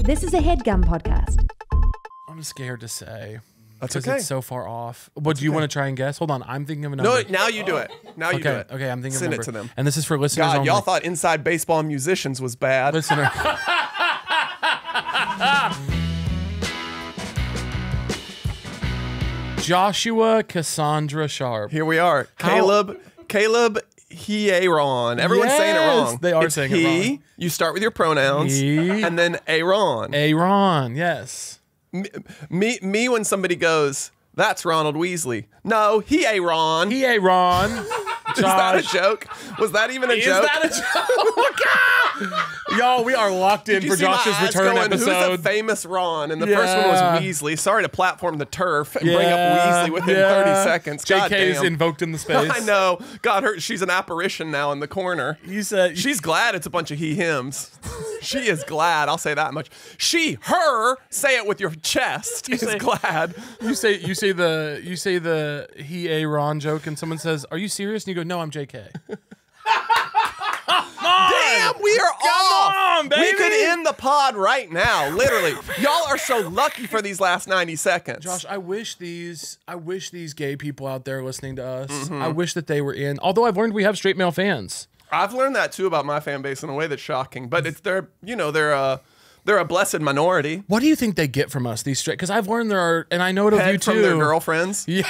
This is a Headgum podcast. I'm scared to say. That's because okay. it's so far off. What do you want to try and guess? Hold on, I'm thinking of a number. No, now you do it. Now you do it. Okay, I'm thinking Send of a number. it to them. And this is for listeners God, only. y'all thought Inside Baseball Musicians was bad. Listener. Joshua Cassandra Sharp. Here we are. Caleb Hearon. Everyone's saying it wrong. They are It's saying he. it wrong. You start with your pronouns. He. And then Aaron. Aaron, yes. Me when somebody goes, that's Ronald Weasley. No, he Aaron. He Aaron. Is that a joke? Was that even a joke? Is that a joke? Y'all, we are locked in Did you for see my Josh's eyes return going, Who's episode. a famous Ron? And the first one was Yeah. Weasley. Sorry to platform the turf and bring up Weasley within 30 seconds. God JK's damn. invoked in the space. I know. God, she's an apparition now in the corner. You said She's glad it's a bunch of he-hims. She is glad. I'll say that much. Her, say it with your chest, is glad. You say the he Aaron joke, and someone says, "Are you serious?" And you go, "No, I'm JK." Damn, we are off. on, baby. We could end the pod right now, literally. Y'all are so lucky for these last 90 seconds. Josh, I wish these gay people out there listening to us. I wish that they were in. Although I've learned we have straight male fans. I've learned that too about my fan base in a way that's shocking, but they're a blessed minority. What do you think they get from us? These straight? Because I've learned there are, and I know it of Head you too. from their girlfriends. Yeah.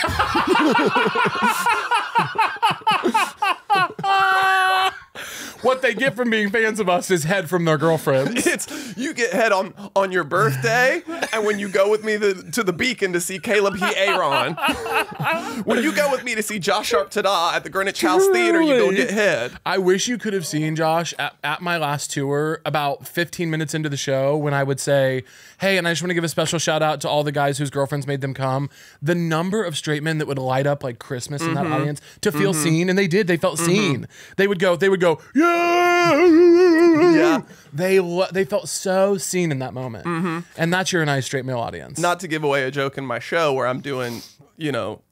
What they get from being fans of us is head from their girlfriends. You get head on your birthday, and when you go with me to the Beacon to see Caleb Aaron. When you go with me to see Josh Sharp Tada at the Greenwich House Theater, you go get head. I wish you could have seen Josh at my last tour about 15 minutes into the show when I would say, hey, and I just want to give a special shout out to all the guys whose girlfriends made them come. The number of straight men that would light up like Christmas in that audience to feel seen, and they did. They felt seen. They would go, yeah. They felt so seen in that moment. And that's your nice straight male audience. Not to give away a joke in my show where I'm doing,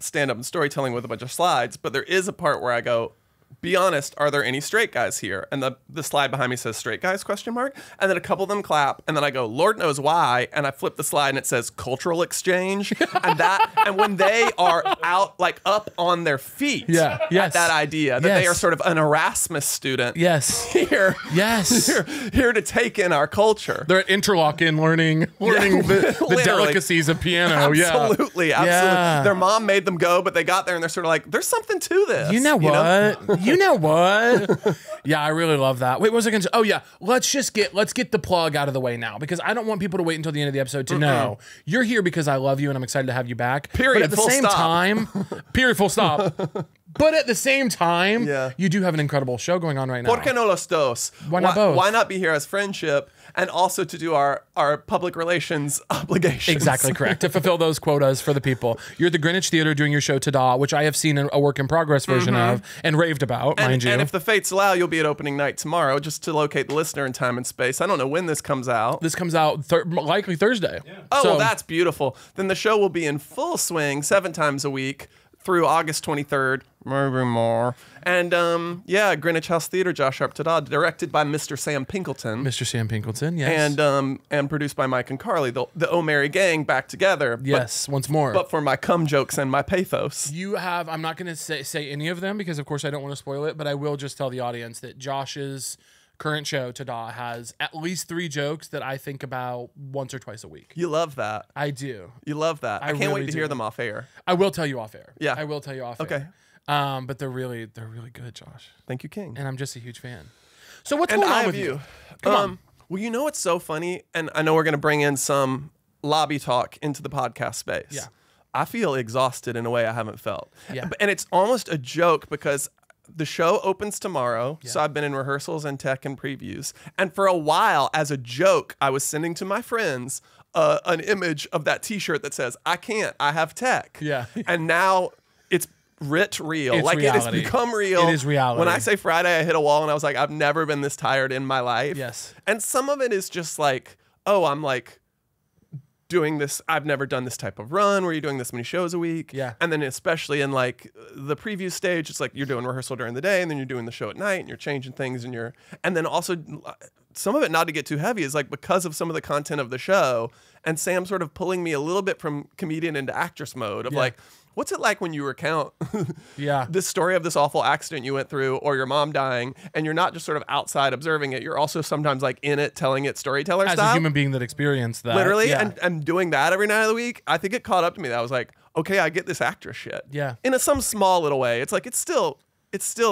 stand-up and storytelling with a bunch of slides, but there is a part where I go, be honest, are there any straight guys here? And the slide behind me says straight guys, ? And then a couple of them clap, and then I go, Lord knows why, and I flip the slide and it says cultural exchange. and when they are out, like up on their feet at that idea, that they are sort of an Erasmus student. Yes. Here to take in our culture. They're at Interlochen learning the delicacies of piano. Absolutely. Yeah. Their mom made them go, but they got there and they're sort of like, there's something to this. You know what? You know what? Yeah, I really love that. Wait, what was I going to say? Oh, yeah. Let's get the plug out of the way now, because I don't want people to wait until the end of the episode to know you're here because I love you and I'm excited to have you back. Period. But at the same time, period, full stop. But at the same time, you do have an incredible show going on right now. ¿Por qué no los dos? Why not both? Why not be here as friendship and also to do our public relations obligations? Exactly correct. To fulfill those quotas for the people. You're at the Greenwich Theater doing your show Tada, which I have seen a work in progress version of and raved about, mind you. And if the fates allow, you'll be at opening night tomorrow, just to locate the listener in time and space. I don't know when this comes out. This comes out likely Thursday. Yeah. Well, that's beautiful. Then the show will be in full swing 7 times a week through August 23rd. Maybe more. And Greenwich House Theater, Josh Sharp Tada, directed by Mr. Sam Pinkleton. Mr. Sam Pinkleton, yes. And produced by Mike and Carly, the Oh Mary gang back together. Yes, once more. But for my cum jokes and my pathos. I'm not going to say any of them because, of course, I don't want to spoil it, but I will just tell the audience that Josh's current show, Tada, has at least 3 jokes that I think about once or twice a week. You love that. I do. You love that. I can't wait to hear them off air. I will tell you off air. Yeah. I will tell you off air. Okay. But they're really good, Josh. Thank you, King. And I'm just a huge fan. So what's going on with you? Come on. Well, you know what's so funny? And I know we're going to bring in some lobby talk into the podcast space. Yeah. I feel exhausted in a way I haven't felt. Yeah. And it's almost a joke because the show opens tomorrow, so I've been in rehearsals and tech and previews. And for a while, as a joke, I was sending to my friends an image of that T-shirt that says, I can't, I have tech. Yeah. And now it's writ real. It's like reality. it has become real. It is reality. When I say Friday, I hit a wall and I was like, I've never been this tired in my life. Yes. And some of it is just like, oh, I'm like doing this. I've never done this type of run where you're doing this many shows a week. Yeah. And then especially in like the preview stage, it's like you're doing rehearsal during the day and then you're doing the show at night and you're changing things and then also some of it, not to get too heavy, is like because of some of the content of the show and Sam sort of pulling me a little bit from comedian into actress mode of like, what's it like when you recount this story of this awful accident you went through or your mom dying, and you're not just sort of outside observing it, you're also sometimes like in it, telling it storyteller style. As a human being that experienced that. Literally, and doing that every night of the week, I think it caught up to me that I was like, okay, I get this actress shit. Yeah. In some small little way. It's like, it's still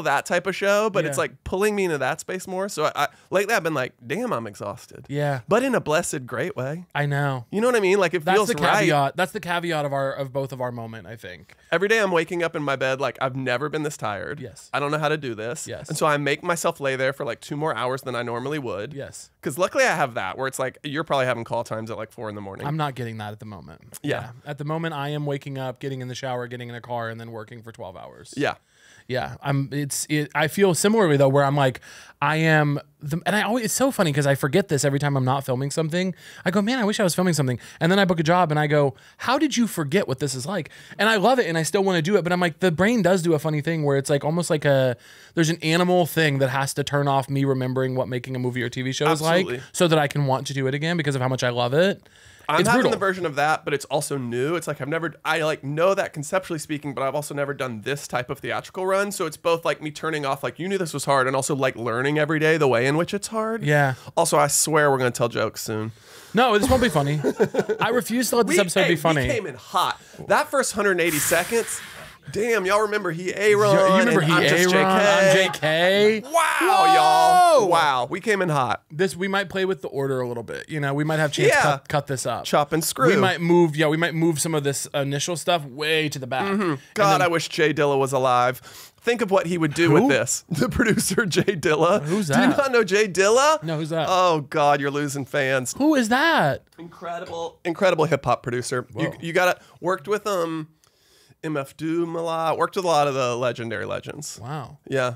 that type of show, but it's like pulling me into that space more. So I lately I've been like, damn, I'm exhausted. Yeah. But in a blessed, great way. I know. You know what I mean? Like, it feels the caveat. right. That's the caveat of both of our moment, I think. Every day I'm waking up in my bed like, I've never been this tired. Yes. I don't know how to do this. Yes. And so I make myself lay there for like 2 more hours than I normally would. Yes. Because luckily I have that where it's like, you're probably having call times at like 4 in the morning. I'm not getting that at the moment. Yeah. At the moment, I am waking up, getting in the shower, getting in a car, and then working for 12 hours. Yeah. Yeah, I feel similarly though, where I'm like, it's so funny because I forget this every time I'm not filming something. I go, man, I wish I was filming something, and then I book a job and I go, how did you forget what this is like? And I love it and I still want to do it, but I'm like, the brain does do a funny thing where it's like almost like there's an animal thing that has to turn off me remembering what making a movie or TV show is like, so that I can want to do it again because of how much I love it. I'm having the version of that, but it's also new. It's like I like know that conceptually speaking, but I've also never done this type of theatrical run. So it's both like me turning off, like, you knew this was hard, and also like learning every day the way in which it's hard. Yeah. Also, I swear we're going to tell jokes soon. No, this won't be funny. I refuse to let this episode be funny. We came in hot. That first 180 seconds. Damn, y'all remember Hearon? You remember Hearon? I'm JK. Wow, y'all. Wow, we came in hot. We might play with the order a little bit. You know, we might have Chance cut this up. Chop and screw. We might move some of this initial stuff way to the back. Mm-hmm. God, I wish Jay Dilla was alive. Think of what he would do with this. The producer, Jay Dilla. Who's that? Do you not know Jay Dilla? No, who's that? Oh, God, you're losing fans. Who is that? Incredible hip-hop producer. You got to, worked with MF Doom a lot. Worked with a lot of the legendary legends. Wow. Yeah.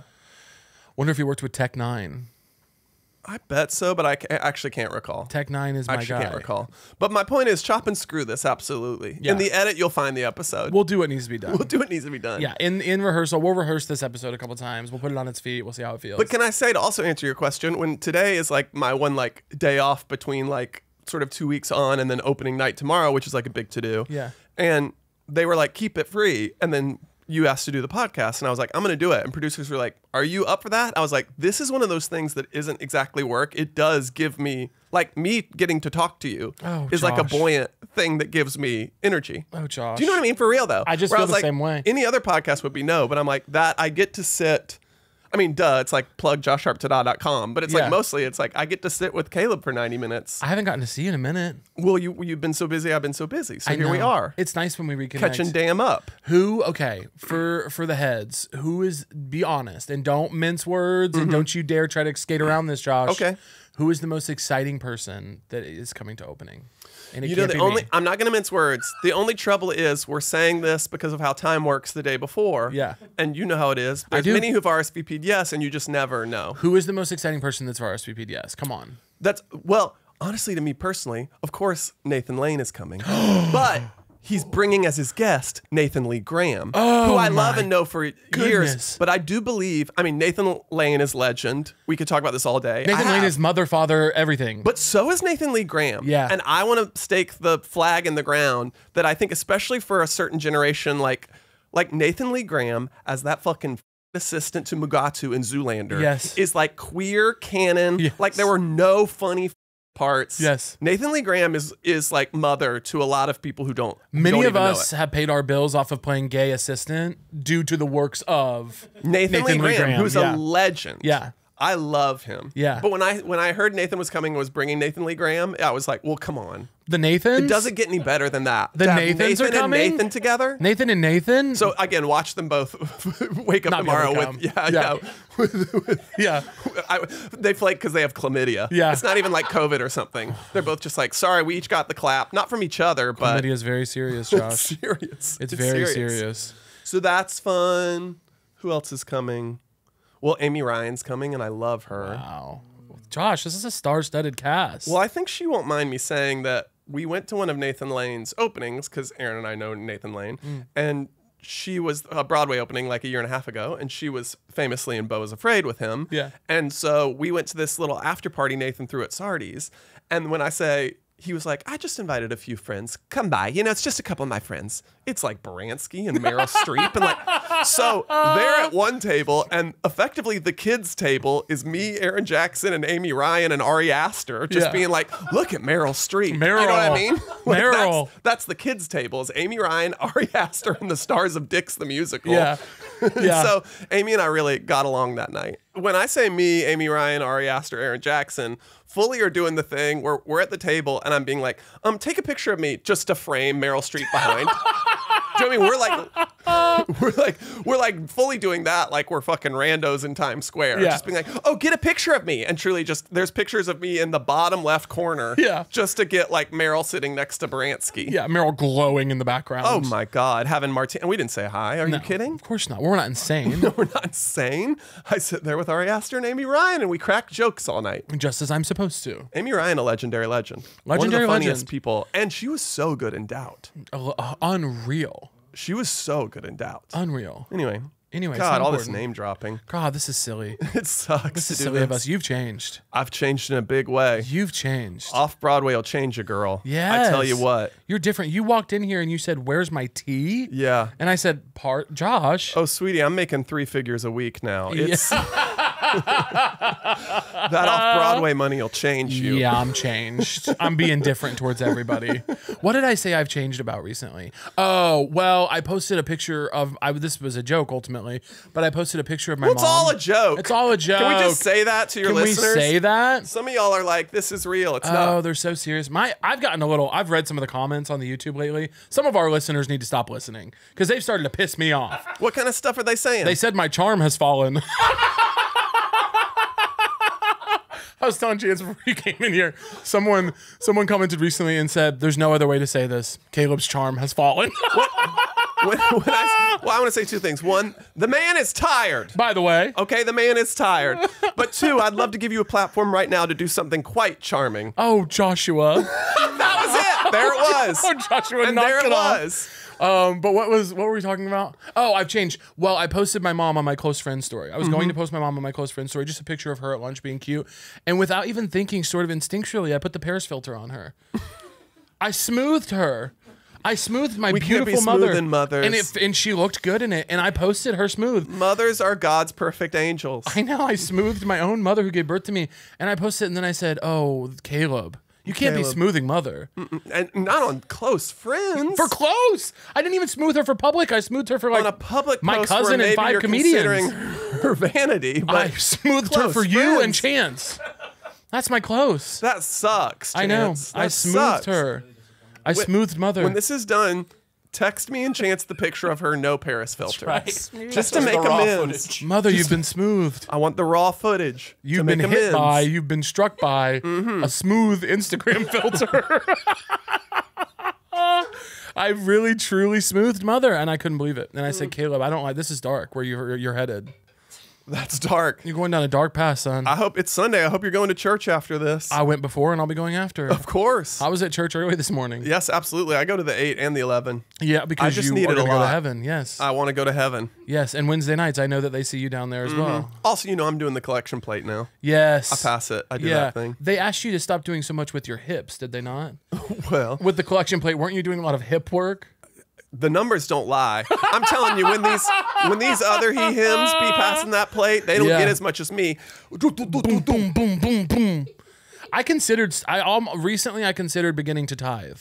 Wonder if he worked with Tech Nine. I bet so, but I actually can't recall. Tech Nine is my guy. I can't recall. But my point is, chop and screw this, absolutely. Yeah. In the edit, you'll find the episode. We'll do what needs to be done. We'll do what needs to be done. Yeah, in rehearsal, we'll rehearse this episode a couple times. We'll put it on its feet. We'll see how it feels. But can I say, to also answer your question, when today is like my one like day off between like sort of 2 weeks on and then opening night tomorrow, which is like a big to-do. Yeah. And they were like, keep it free. And then you asked to do the podcast, and I was like, I'm going to do it. And producers were like, are you up for that? I was like, this is one of those things that isn't exactly work. It does give me, like, me getting to talk to you is like a buoyant thing that gives me energy. Oh, Josh. Do you know what I mean? For real, though. I just feel the same way. Any other podcast would be no, but I'm like, that I get to sit. I mean, duh, it's like plug joshharptada.com, but it's like mostly it's like I get to sit with Caleb for 90 minutes. I haven't gotten to see you in a minute. Well, you've been so busy, I've been so busy. So here we are. It's nice when we reconnect. Catching damn up. Okay, for the heads, be honest and don't mince words and don't you dare try to skate around this, Josh. Okay. Who is the most exciting person that is coming to opening? And I'm not going to mince words. The only trouble is we're saying this because of how time works the day before. Yeah. And you know how it is. There's many who've RSVP'd yes, and you just never know. Who is the most exciting person that's RSVP'd yes? Come on. Honestly, to me personally, of course, Nathan Lane is coming. But he's bringing as his guest Nathan Lee Graham, who I love and know for years. But I do believe, Nathan Lane is legend. We could talk about this all day. Nathan Lane is mother, father, everything. But so is Nathan Lee Graham. Yeah. And I want to stake the flag in the ground that I think, especially for a certain generation, like Nathan Lee Graham as that fucking assistant to Mugatu in Zoolander is like queer canon. Yes. Like there were no funny parts. Yes. Nathan Lee Graham is like mother to a lot of people who don't. Many of us have paid our bills off of playing gay assistant due to the works of Nathan Lee Graham, who's a legend. Yeah. I love him. Yeah. But when I heard Nathan was coming and was bringing Nathan Lee Graham, I was like, well, come on. The Nathans? It doesn't get any better than that. The Nathans are coming? and Nathan together? Nathan and Nathan? So again, watch them both wake up tomorrow with they flake because they have chlamydia. Yeah. It's not even like COVID or something. They're both just like, sorry, we each got the clap. Not from each other, but chlamydia is very serious, Josh. It's serious. It's very serious. So that's fun. Who else is coming? Well, Amy Ryan's coming, and I love her. Wow. Josh, this is a star-studded cast. Well, I think she won't mind me saying that we went to one of Nathan Lane's openings, because Aaron and I know Nathan Lane, and she was a Broadway opening like a year and a half ago, and she was famously in Beau is Afraid with him. Yeah. And so we went to this little after party Nathan threw at Sardi's. And when I say, he was like, I just invited a few friends. Come by. You know, it's just a couple of my friends. It's like Baranski and Meryl Streep. And like, so they're at one table, and effectively the kids' table is me, Aaron Jackson, and Amy Ryan and Ari Aster just being like, look at Meryl Streep. Meryl. You know what I mean? Like, Meryl. that's the kids' table is Amy Ryan, Ari Aster, and the stars of Dix the Musical. Yeah. Yeah. So Amy and I really got along that night. When I say me, Amy Ryan, Ari Aster, Aaron Jackson, fully are doing the thing where we're at the table and I'm being like, take a picture of me just to frame Meryl Streep behind. Do you know what I mean? We're like fully doing that like we're fucking randos in Times Square. Yeah. Just being like, oh, get a picture of me. And truly just there's pictures of me in the bottom left corner. Yeah. Just to get like Meryl sitting next to Baranski. Yeah, Meryl glowing in the background. Oh my God. Having Martin. And we didn't say hi. Are you kidding? Of course not. We're not insane. No, we're not insane. I sit there with Ari Aster and Amy Ryan and we crack jokes all night. Just as I'm supposed to. Amy Ryan, a legendary legend. Legendary One of the funniest legend. people. And she was so good in Doubt. Unreal. She was so good in Doubt. Unreal. Anyway, it's God, not all this important. name dropping. God, this is silly. It sucks. This is to do silly of this. us. You've changed. I've changed in a big way. You've changed. Off-Broadway will change a girl. Yes. I tell you what. You're different. You walked in here and you said, "Where's my tea?" Yeah. And I said, Josh. Oh, sweetie, I'm making 3 figures a week now. It's that off-Broadway money will change you. Yeah, I'm changed. I'm being different towards everybody. What did I say I've changed about recently? Oh, well, I posted a picture of, this was a joke ultimately, but I posted a picture of my It's mom. all a joke. It's all a joke. Can we just say that to your Can listeners? we say that? Some of y'all are like, this is real. It's Oh, not. they're so serious. I've read some of the comments on the YouTube lately. Some of our listeners need to stop listening because they've started to piss me off. What kind of stuff are they saying? They said my charm has fallen. I was telling Chance before you came in here. Someone commented recently and said, "There's no other way to say this. Caleb's charm has fallen." I want to say 2 things. One, the man is tired. By the way, Okay, the man is tired. But 2, I'd love to give you a platform right now to do something quite charming. oh Joshua, That was it. There it was. oh Joshua, And knock there it it off. was. But what were we talking about? Oh, I've changed. Well, I posted my mom on my close friend story. I was going to post my mom on my close friend story, just a picture of her at lunch being cute. And without even thinking, sort of instinctually, I put the Paris filter on her. I smoothed her. I smoothed my We can't be beautiful mother. smoothing mothers. And she looked good in it. And I posted her smooth. Mothers are God's perfect angels. I know. I smoothed my own mother who gave birth to me. And I posted it and then I said, "Oh, Caleb. You can't be Caleb. smoothing mother." And not on close friends. For close. I didn't even smooth her for public. I smoothed her for like on a public my post cousin where and maybe 5 you're comedians. considering her vanity. But I smoothed her close for you and friends. Chance. That's my close. That sucks. I know. Chance. I That smoothed sucks. her. I smoothed mother. When this is done, text me and Chance the picture of her no Paris filter. right. Just to make amends. Mother, you've been smoothed. I want the raw footage. to You've been make hit amends. by, you've been struck by a smooth Instagram filter. I really, truly smoothed mother, and I couldn't believe it. And I said, "Caleb, I don't like this. Is dark where you're headed. That's dark. You're going down a dark path, son." I hope it's Sunday. I hope you're going to church after this. I went before, and I'll be going after. Of course. I was at church early this morning. Yes, absolutely. I go to the 8 and the 11. Yeah, because just you needed are a going to go to lot. heaven. Yes. I want to go to heaven. Yes, and Wednesday nights, I know that they see you down there as well. Also, I'm doing the collection plate now. Yes. I pass it. I do Yeah. that thing. They asked you to stop doing so much with your hips, did they not? Well, With the collection plate, weren't you doing a lot of hip work? the numbers don't lie. I'm telling you, when these other hymns be passing that plate, they don't Yeah. get as much as me. Boom, boom, boom, boom, boom. Recently I considered beginning to tithe.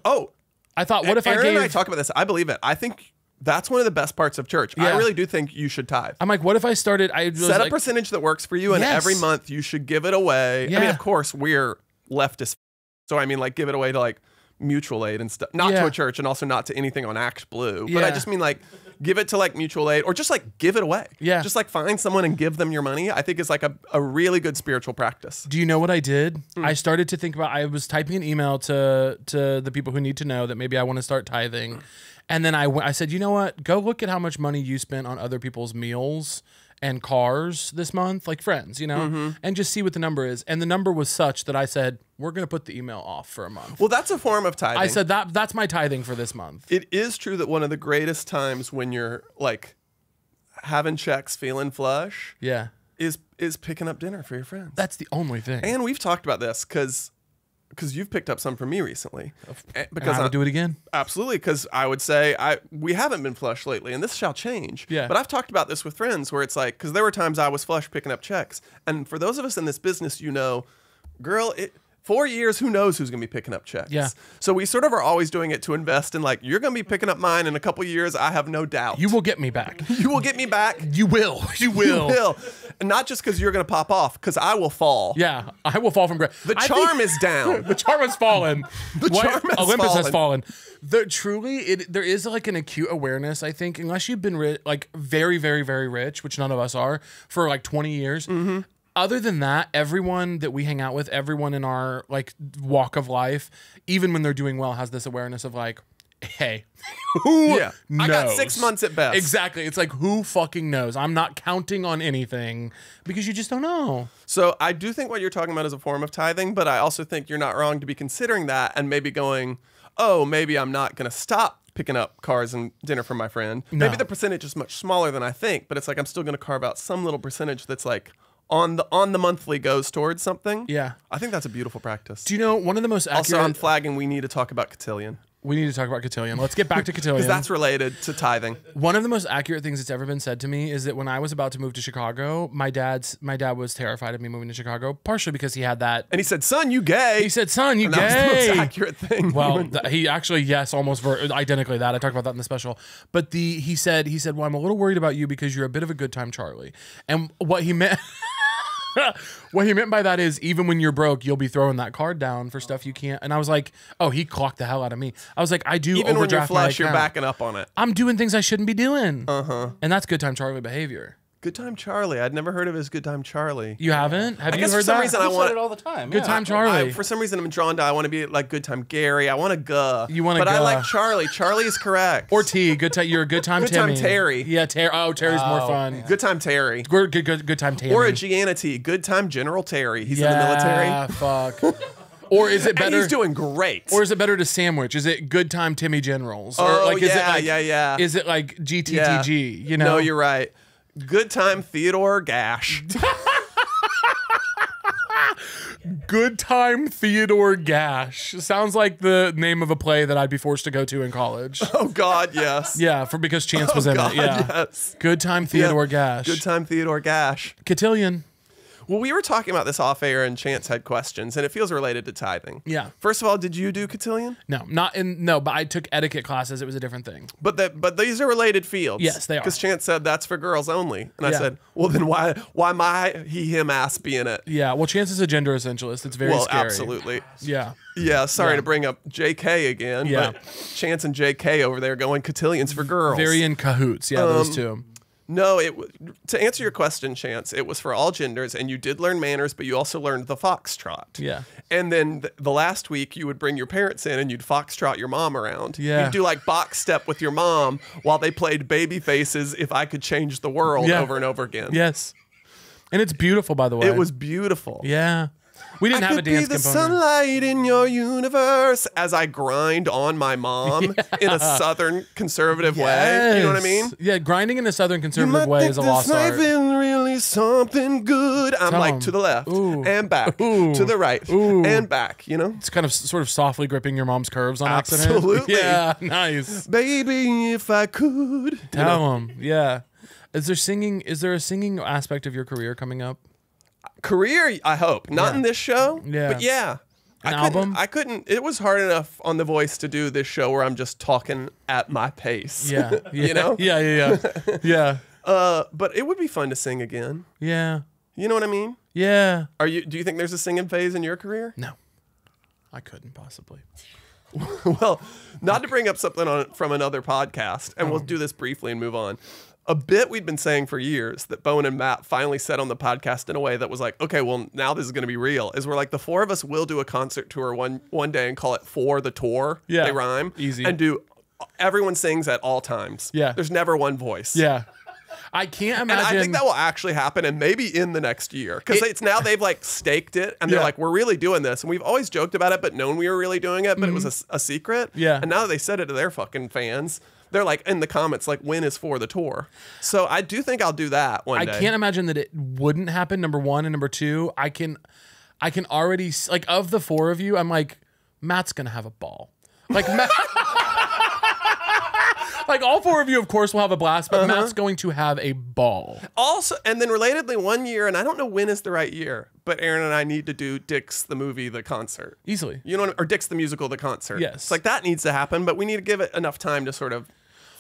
Oh, I thought, what if Aaron I gave... and I talk about this. I believe it. I think that's one of the best parts of church. I Yeah. really do think you should tithe. I'm like, what if I started... Set a percentage that works for you, and Yes. every month you should give it away. I mean, Yeah. of course, we're leftist, so I mean, like, give it away to like mutual aid and stuff. Not Yeah. to a church, and also not to anything on Act Blue. But I Yeah. just mean like, give it to like mutual aid, or just like give it away. Yeah. Just like find someone and give them your money. I think is like a really good spiritual practice. Do you know what I did? I started to think about... I was typing an email to the people who need to know that maybe I want to start tithing. And then I said, you know what? Go look at how much money you spent on other people's meals and cars this month, like friends, you know, and just see what the number is. And the number was such that I said, we're going to put the email off for a month. Well, that's a form of tithing. I said that's my tithing for this month. It is true that one of the greatest times when you're like having checks, feeling flush, Yeah. is picking up dinner for your friends. That's the only thing. And we've talked about this because you've picked up some from me recently. Because I would do it again. Absolutely, because I would say we haven't been flush lately, and this shall change. Yeah. But I've talked about this with friends where it's like, because there were times I was flush picking up checks. And for those of us in this business, you know, girl, 4 years, who knows who's going to be picking up checks? Yeah. So we sort of are always doing it to invest in, like, you're going to be picking up mine in a couple years, I have no doubt. You will get me back. You will get me back. You will. You will. You will. And not just because you're going to pop off, because I will fall. Yeah, I will fall from grace. The charm is down. The charm has fallen. Olympus has fallen. There is like an acute awareness, I think, unless you've been like very, very, very rich, which none of us are, for like 20 years. Mm-hmm. Other than that, everyone that we hang out with, everyone in our like walk of life, even when they're doing well, has this awareness of like, hey, who knows? I got 6 months at best. Exactly. It's like, who fucking knows? I'm not counting on anything because you just don't know. So I do think what you're talking about is a form of tithing, but I also think you're not wrong to be considering that and maybe going, oh, maybe I'm not going to stop picking up cars and dinner from my friend. No. Maybe the percentage is much smaller than I think, but it's like I'm still going to carve out some little percentage that's like on the monthly goes towards something. Yeah. I think that's a beautiful practice. Do you know one of the most accurate... Also, I'm flagging we need to talk about cotillion. We need to talk about cotillion. Let's get back to cotillion. Because that's related to tithing. One of the most accurate things that's ever been said to me is that when I was about to move to Chicago, my dad was terrified of me moving to Chicago, partially because he had that. And he said, son, you gay. He said, son, you and gay. That was the most accurate thing. Well, he actually, yes, almost identically that. I talked about that in the special. But he said, well, I'm a little worried about you because you're a bit of a good time Charlie. And what he meant... What he meant by that is even when you're broke, you'll be throwing that card down for stuff you can't. And I was like, oh, he clocked the hell out of me. I was like, I do even when you're overdraft flush, my you're account. backing up on it. I'm doing things I shouldn't be doing. Uh-huh. And that's good time Charlie behavior. Good time Charlie. I'd never heard of his Good time Charlie. You haven't? Have I you guess heard for some that? reason I I want it all the time. Good time Charlie. For some reason I'm drawn to I want to be like Good time Gary. I want to guh. You wanna But I guh. like Charlie. Charlie is correct. Or T. Good time. You're a good time Good time Timmy. Terry. Yeah, Terry. Oh, Terry's more fun. yeah. Good time Terry. Good time Tammy. Or a Gianna T. Good time General Terry. He's in the Yeah, military. fuck. Or is it And better? he's doing great. Or is it better to sandwich? Is it good time Timmy Generals? Oh, Or like, is it yeah, like, yeah. Is it like GTTG? Yeah. You know? No, you're right. Good time Theodore Gash. Good time Theodore Gash. Sounds like the name of a play that I'd be forced to go to in college. Oh God, yes. Yeah, because Chance was in God, it. Yeah. yes. Good time Theodore Gash. Good time Theodore Gash. Cotillion. Well, we were talking about this off air and Chance had questions, and it feels related to tithing. Yeah. First of all, did you do cotillion? No, but I took etiquette classes. It was a different thing. But these are related fields. Yes, they are. Because Chance said that's for girls only, and I Yeah. said, well, then why my he him ass be in it? Yeah, well, Chance is a gender essentialist. It's very Well, scary. absolutely. Yeah. Yeah, sorry Yeah. to bring up JK again, Yeah. but Chance and JK over there going cotillions for girls. Very in cahoots. Yeah, those two. No, to answer your question, Chance, it was for all genders, and you did learn manners, but you also learned the foxtrot. Yeah. And then the last week, you would bring your parents in, and you'd foxtrot your mom around. Yeah. You'd do like box step with your mom while they played Baby Faces, If I Could Change the World, Yeah. over and over again. Yes. And it's beautiful, by the way. It was beautiful. Yeah. We didn't I have a could dance be the component. sunlight in your universe as I grind on my mom in a Southern conservative way. You know what I mean? Yeah, grinding in a Southern You conservative might way think is a this lost life art. isn't really something good. I'm Tell like 'em. to the left Ooh. and back, Ooh. to the right Ooh. and back. You know, It's kind of sort of softly gripping your mom's curves on accident. Absolutely. Yeah, nice. baby, if I could. Tell them. Yeah. Is there a singing aspect of your career coming up? Career, I hope not Yeah. in this show. Yeah. but yeah. An I couldn't- album? I couldn't. It was hard enough on The Voice to do this show where I'm just talking at my pace. Yeah. Yeah. You know? Yeah. Yeah. But it would be fun to sing again. Yeah. You know what I mean? Yeah. Do you think there's a singing phase in your career? No. I couldn't possibly. Well, not to bring up something from another podcast, and we'll do this briefly and move on. A bit we'd been saying for years that Bowen and Matt finally said on the podcast in a way that was like, okay, well, now this is going to be real, is we're like, the four of us will do a concert tour one day and call it For the Tour. Yeah. They rhyme. Easy. And everyone sings at all times. Yeah. There's never one voice. Yeah. I can't And imagine. I think that will actually happen, and maybe in the next year, because it's now they've like staked it, and they're Yeah. like, we're really doing this, and we've always joked about it, but known we were really doing it, but it was a secret. Yeah. And now that they said it to their fucking fans, they're like in the comments, like, when is for the tour? So I do think I'll do that one day. I can't imagine that it wouldn't happen. Number one, and number two, I can already like, of the four of you, I'm like, Matt's gonna have a ball. Like Matt. Like, all four of you, of course, will have a blast, but Matt's going to have a ball. Also, and then relatedly, one year, and I don't know when is the right year, but Aaron and I need to do Dick's the movie, the concert. Easily. You know, or Dick's the musical, the concert. Yes. It's like that needs to happen, but we need to give it enough time to sort of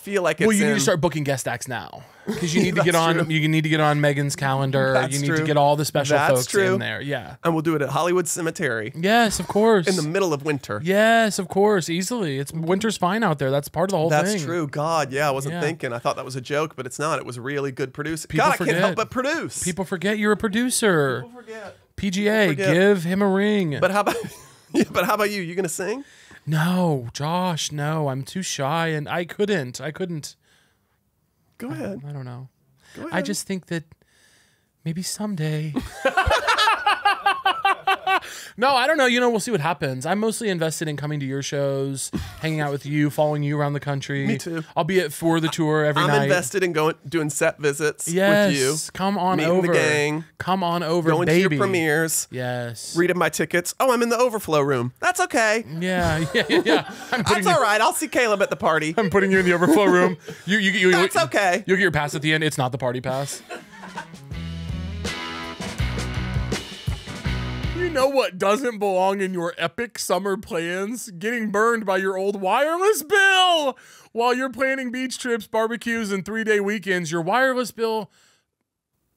feel like it's Well, you need in. to start booking guest acts now, because you need to get That's on. true. You need to get on Megan's calendar. That's you need to true. get all the special That's folks true. in there. Yeah. And we'll do it at Hollywood Cemetery Yes, of course. in the middle of winter. Yes, of course. Easily. It's winter's fine out there. That's part of the whole thing. That's true. God, yeah, I wasn't Yeah. thinking. I thought that was a joke, but it's not. It was really good producing. People God, I can't forget. help but produce. People forget you're a producer. People forget. PGA, forget. give him a ring. But how about yeah, but how about you? You gonna sing? No, Josh, no. I'm too shy, and I couldn't. Go ahead. I don't know. Go ahead. I just think that maybe someday. No, I don't know. You know, we'll see what happens. I'm mostly invested in coming to your shows, hanging out with you, following you around the country. Me too. I'll be at For the Tour every I'm night. invested in doing set visits Yes, with you. come on meeting over. the gang, Come on over, going baby. to your premieres, Yes. reading my tickets. Oh, I'm in the overflow room. That's okay. Yeah. That's all right. I'll see Caleb at the party. I'm putting you in the overflow room. You That's okay. You'll get your pass at the end. It's not the party pass. You know what doesn't belong in your epic summer plans? Getting burned by your old wireless bill. While you're planning beach trips, barbecues, and 3-day weekends, your wireless bill,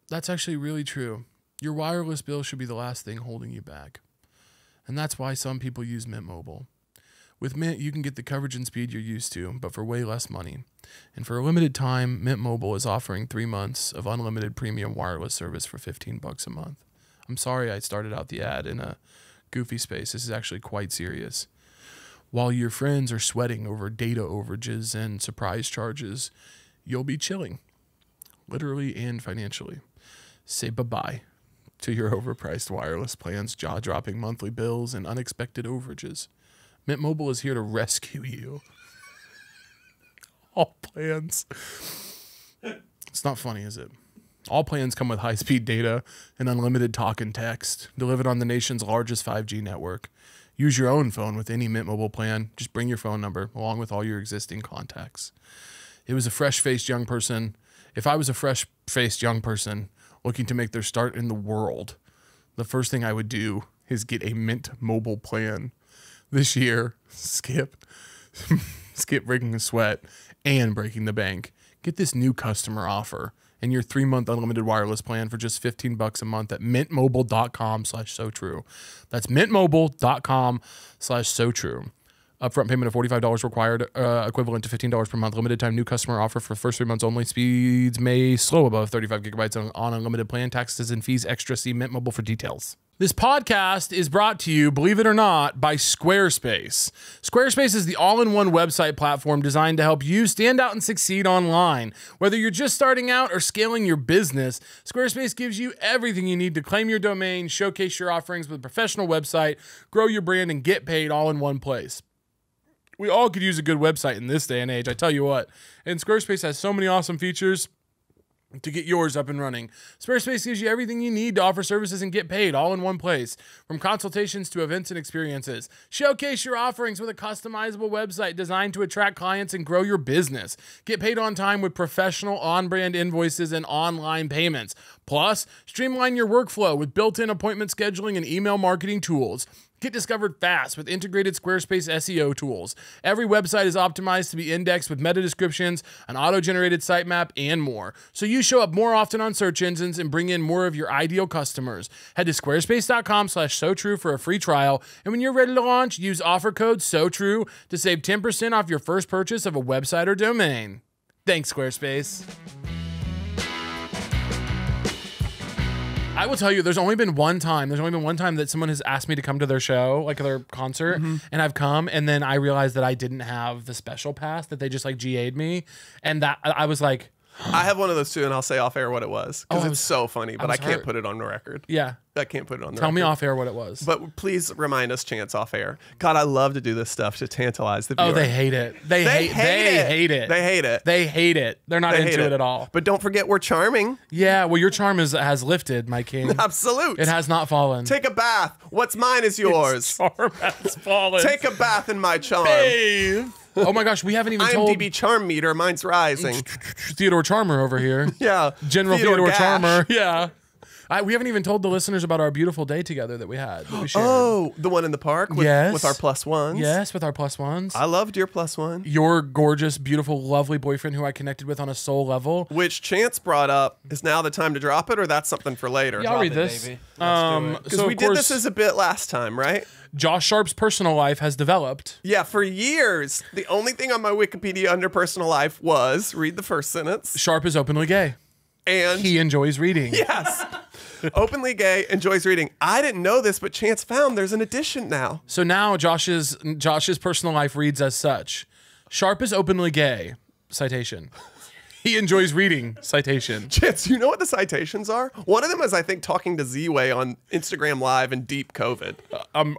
that's actually really true. Your wireless bill should be the last thing holding you back. And that's why some people use Mint Mobile. With Mint, you can get the coverage and speed you're used to, but for way less money. And for a limited time, Mint Mobile is offering 3 months of unlimited premium wireless service for $15 a month. I'm sorry I started out the ad in a goofy space. This is actually quite serious. While your friends are sweating over data overages and surprise charges, you'll be chilling, literally and financially. Say bye-bye to your overpriced wireless plans, jaw-dropping monthly bills, and unexpected overages. Mint Mobile is here to rescue you. All plans. It's not funny, is it? All plans come with high-speed data and unlimited talk and text, delivered on the nation's largest 5G network. Use your own phone with any Mint Mobile plan. Just bring your phone number along with all your existing contacts. If I was a fresh-faced young person looking to make their start in the world, the first thing I would do is get a Mint Mobile plan. This year, skip breaking a sweat and breaking the bank. Get this new customer offer and your 3-month unlimited wireless plan for just $15 a month at mintmobile.com/sotrue. That's mintmobile.com/sotrue. Upfront payment of $45 required, equivalent to $15 per month. Limited time new customer offer for first 3 months only. Speeds may slow above 35 gigabytes on unlimited plan. Taxes and fees extra. See Mint Mobile for details. This podcast is brought to you, believe it or not, by Squarespace. Squarespace is the all-in-one website platform designed to help you stand out and succeed online. Whether you're just starting out or scaling your business, Squarespace gives you everything you need to claim your domain, showcase your offerings with a professional website, grow your brand, and get paid all in one place. We all could use a good website in this day and age, I tell you what. And Squarespace has so many awesome features to get yours up and running. Squarespace gives you everything you need to offer services and get paid all in one place. From consultations to events and experiences. Showcase your offerings with a customizable website designed to attract clients and grow your business. Get paid on time with professional on-brand invoices and online payments. Plus, streamline your workflow with built-in appointment scheduling and email marketing tools. Get discovered fast with integrated Squarespace SEO tools. Every website is optimized to be indexed with meta descriptions, an auto-generated sitemap, and more. So you show up more often on search engines and bring in more of your ideal customers. Head to squarespace.com/sotrue for a free trial. And when you're ready to launch, use offer code SOTRUE to save 10% off your first purchase of a website or domain. Thanks, Squarespace. I will tell you, there's only been one time that someone has asked me to come to their show, like their concert, and I've come, and then I realized that I didn't have the special pass, that they just like GA'd me, and that I was like, I have one of those too, and I'll say off air what it was because Oh, it's so funny, but I can't hurt. put it on the record. Yeah. I can't put it on the Tell record. me off air what it was. But please remind us, Chance, off air. God, I love to do this stuff to tantalize the viewer. Oh, they hate it. They hate it. They hate it. They hate it. They're not They into hate it at all. But don't forget, we're charming. Yeah, well, your charm has lifted, my king. Absolute. It has not fallen. Take a bath. What's mine is yours. Charm has fallen. Take a bath in my charm. Babe. Oh my gosh, we haven't even told IMDb charm meter. Mine's rising. Theodore Charmer over here. Yeah. General Theodore Gash. Charmer. Yeah. We haven't even told the listeners about our beautiful day together that we had. That we shared. Oh, the one in the park with, Yes. with our plus ones. Yes, with our plus ones. I loved your plus one. Your gorgeous, beautiful, lovely boyfriend who I connected with on a soul level. Which Chance brought up. Is now the time to drop it, or that's something for later? Yeah, I'll read this. Baby. Let's do it. Because So we of did course, this as a bit last time, right? Josh Sharp's personal life has developed. Yeah, for years, the only thing on my Wikipedia under personal life was read the first sentence. Sharp is openly gay. And He enjoys reading. yes, openly gay, enjoys reading. I didn't know this, but Chance found there's an addition now. So now Josh's personal life reads as such: Sharp is openly gay. Citation. He enjoys reading. Citation. Chance, you know what the citations are? One of them is, I think, talking to Z-Way on Instagram Live in deep COVID.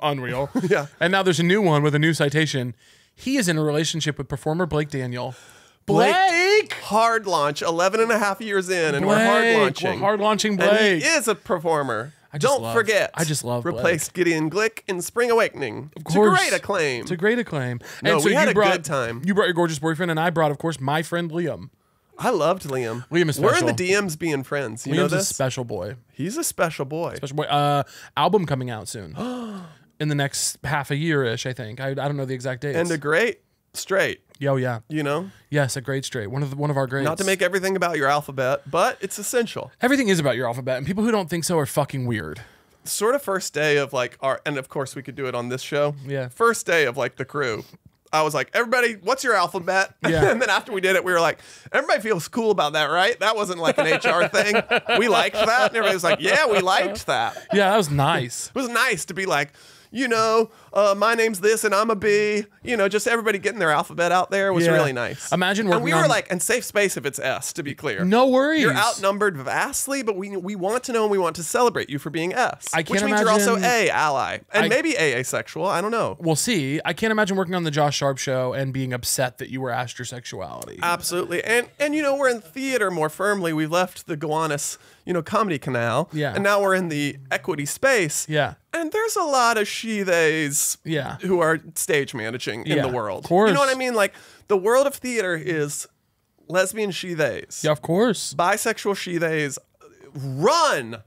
Unreal. Yeah. And now there's a new one with a new citation. He is in a relationship with performer Blake Daniel. Hard launch, 11 and a half years in, and we're hard launching. We're hard launching Blake. And he is a performer. Don't forget. I just love Blake. Replaced Gideon Glick in Spring Awakening. Of course. To great acclaim. It's a great acclaim. No, and so we had you a brought, good time. You brought your gorgeous boyfriend, and I brought, of course, my friend Liam. I loved Liam. Liam is We're in special. the DMs being friends. You know Liam's a this? special boy. He's a special boy. Special boy. Album coming out soon. In the next half a year-ish, I think. I don't know the exact dates. And a great straight, Yo, yeah. you know? Yes, a great straight. One of our greats. Not to make everything about your alphabet, but it's essential. Everything is about your alphabet, and people who don't think so are fucking weird. Sort of first day of like our, and of course we could do it on this show. Yeah. First day of like the crew. I was like, everybody, what's your alphabet? Yeah. And then after we did it, we were like, everybody feels cool about that, right? That wasn't like an HR thing. We liked that. And everybody was like, yeah, we liked that. Yeah, that was nice. It was nice to be like, you know, my name's this and I'm a B. You know, just everybody getting their alphabet out there was Yeah. really nice. Imagine And working we were on- like, and safe space if it's S, to be clear. No worries. You're outnumbered vastly, but we want to know and we want to celebrate you for being S. I can't which means you're also imagine- A, ally. And maybe A, asexual. I don't know. We'll see. I can't imagine working on the Josh Sharp show and being upset that you were asked your sexuality. Absolutely. And you know, we're in theater more firmly. We've left the Gowanus, you know, comedy canal. Yeah. And now we're in the equity space. Yeah. And there's a lot of she-theys Yeah. who are stage managing in Yeah, the world. of course. You know what I mean? Like, the world of theater is lesbian she-theys. Yeah, of course. Bisexual she-theys run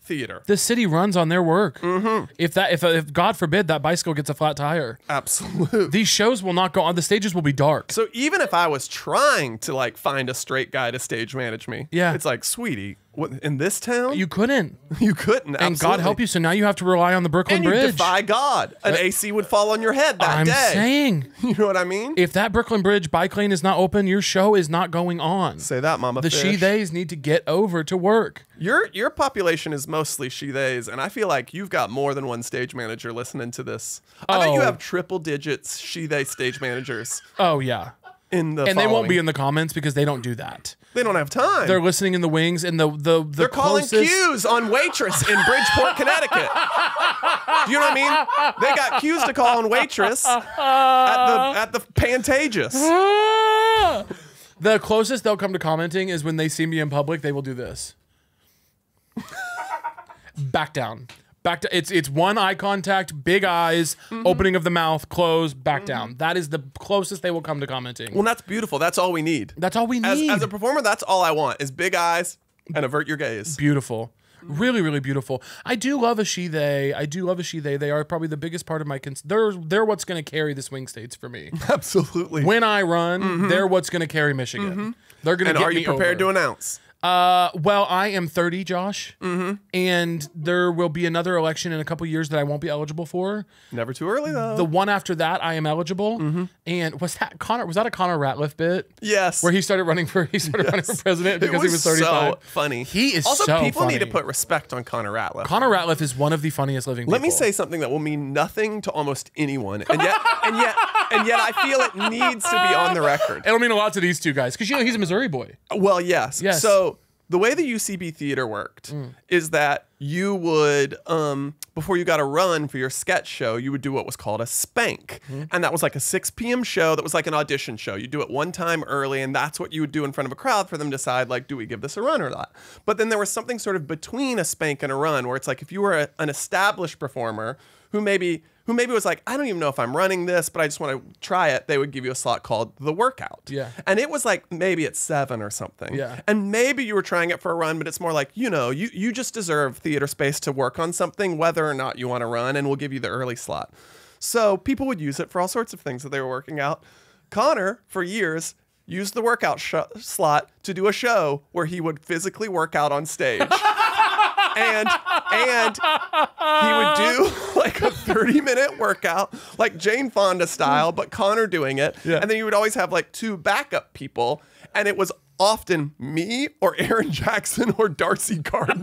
theater. The city runs on their work. Mm-hmm. If God forbid that bicycle gets a flat tire, Absolutely. these shows will not go on. The stages will be dark. So even if I was trying to like find a straight guy to stage manage me, Yeah. it's like, sweetie, what, in this town? You couldn't. You couldn't. And God absolutely. help you. So now you have to rely on the Brooklyn And you Bridge. defy God. An AC would fall on your head that I'm day. saying, You know what I mean? if that Brooklyn Bridge bike lane is not open, your show is not going on. Say that, Mama The Fish. she-theys need to get over to work. Your population is mostly she-theys, and I feel like you've got more than one stage manager listening to this. I bet you Oh. have triple digits she-they stage managers Oh, yeah. in the And they won't following. be in the comments because they don't do that. They don't have time. They're listening in the wings, and They're calling closest, cues on Waitress in Bridgeport, Connecticut. Do you know what I mean? They got cues to call on Waitress at the Pantages. The closest they'll come to commenting is when they see me in public, they will do this. Back down. Back to it's one eye contact, big eyes, opening of the mouth, close, back down. That is the closest they will come to commenting. Well, that's beautiful. That's all we need. That's all we need. As a performer, that's all I want is big eyes and avert your gaze. Beautiful. Really, really beautiful. I do love a she-they. They are probably the biggest part of my... They're what's going to carry the swing states for me. Absolutely. When I run, they're what's going to carry Michigan. They're going to And get are you me prepared over. to announce? Well, I am 30, Josh, and there will be another election in a couple years that I won't be eligible for. Never too early though. The one after that, I am eligible. And was that a Connor Ratliff bit? Yes. Where he started running for president because he was 35. So funny. He is also so people funny. need to put respect on Connor Ratliff. Connor Ratliff is one of the funniest living people. Let me say something that will mean nothing to almost anyone, and yet I feel it needs to be on the record. It'll mean a lot to these two guys because he's a Missouri boy. Well, yes. So the way the UCB theater worked is that you would, before you got a run for your sketch show, you would do what was called a spank. And that was like a 6 p.m. show that was like an audition show. You do it one time early, and that's what you would do in front of a crowd for them to decide, like, do we give this a run or not? But then there was something sort of between a spank and a run where it's like if you were an established performer who maybe was like, I don't even know if I'm running this, but I just want to try it, they would give you a slot called the workout. Yeah. And it was like maybe at 7 or something. Yeah. And maybe you were trying it for a run, but it's more like, you just deserve theater space to work on something, whether or not you want to run, and we'll give you the early slot. So people would use it for all sorts of things that they were working out. Connor, for years, used the workout slot to do a show where he would physically work out on stage. And he would do like a 30-minute workout, like Jane Fonda style, but Connor doing it. Yeah. And then you would always have like 2 backup people. And it was often me or Aaron Jackson or Darcy Garden.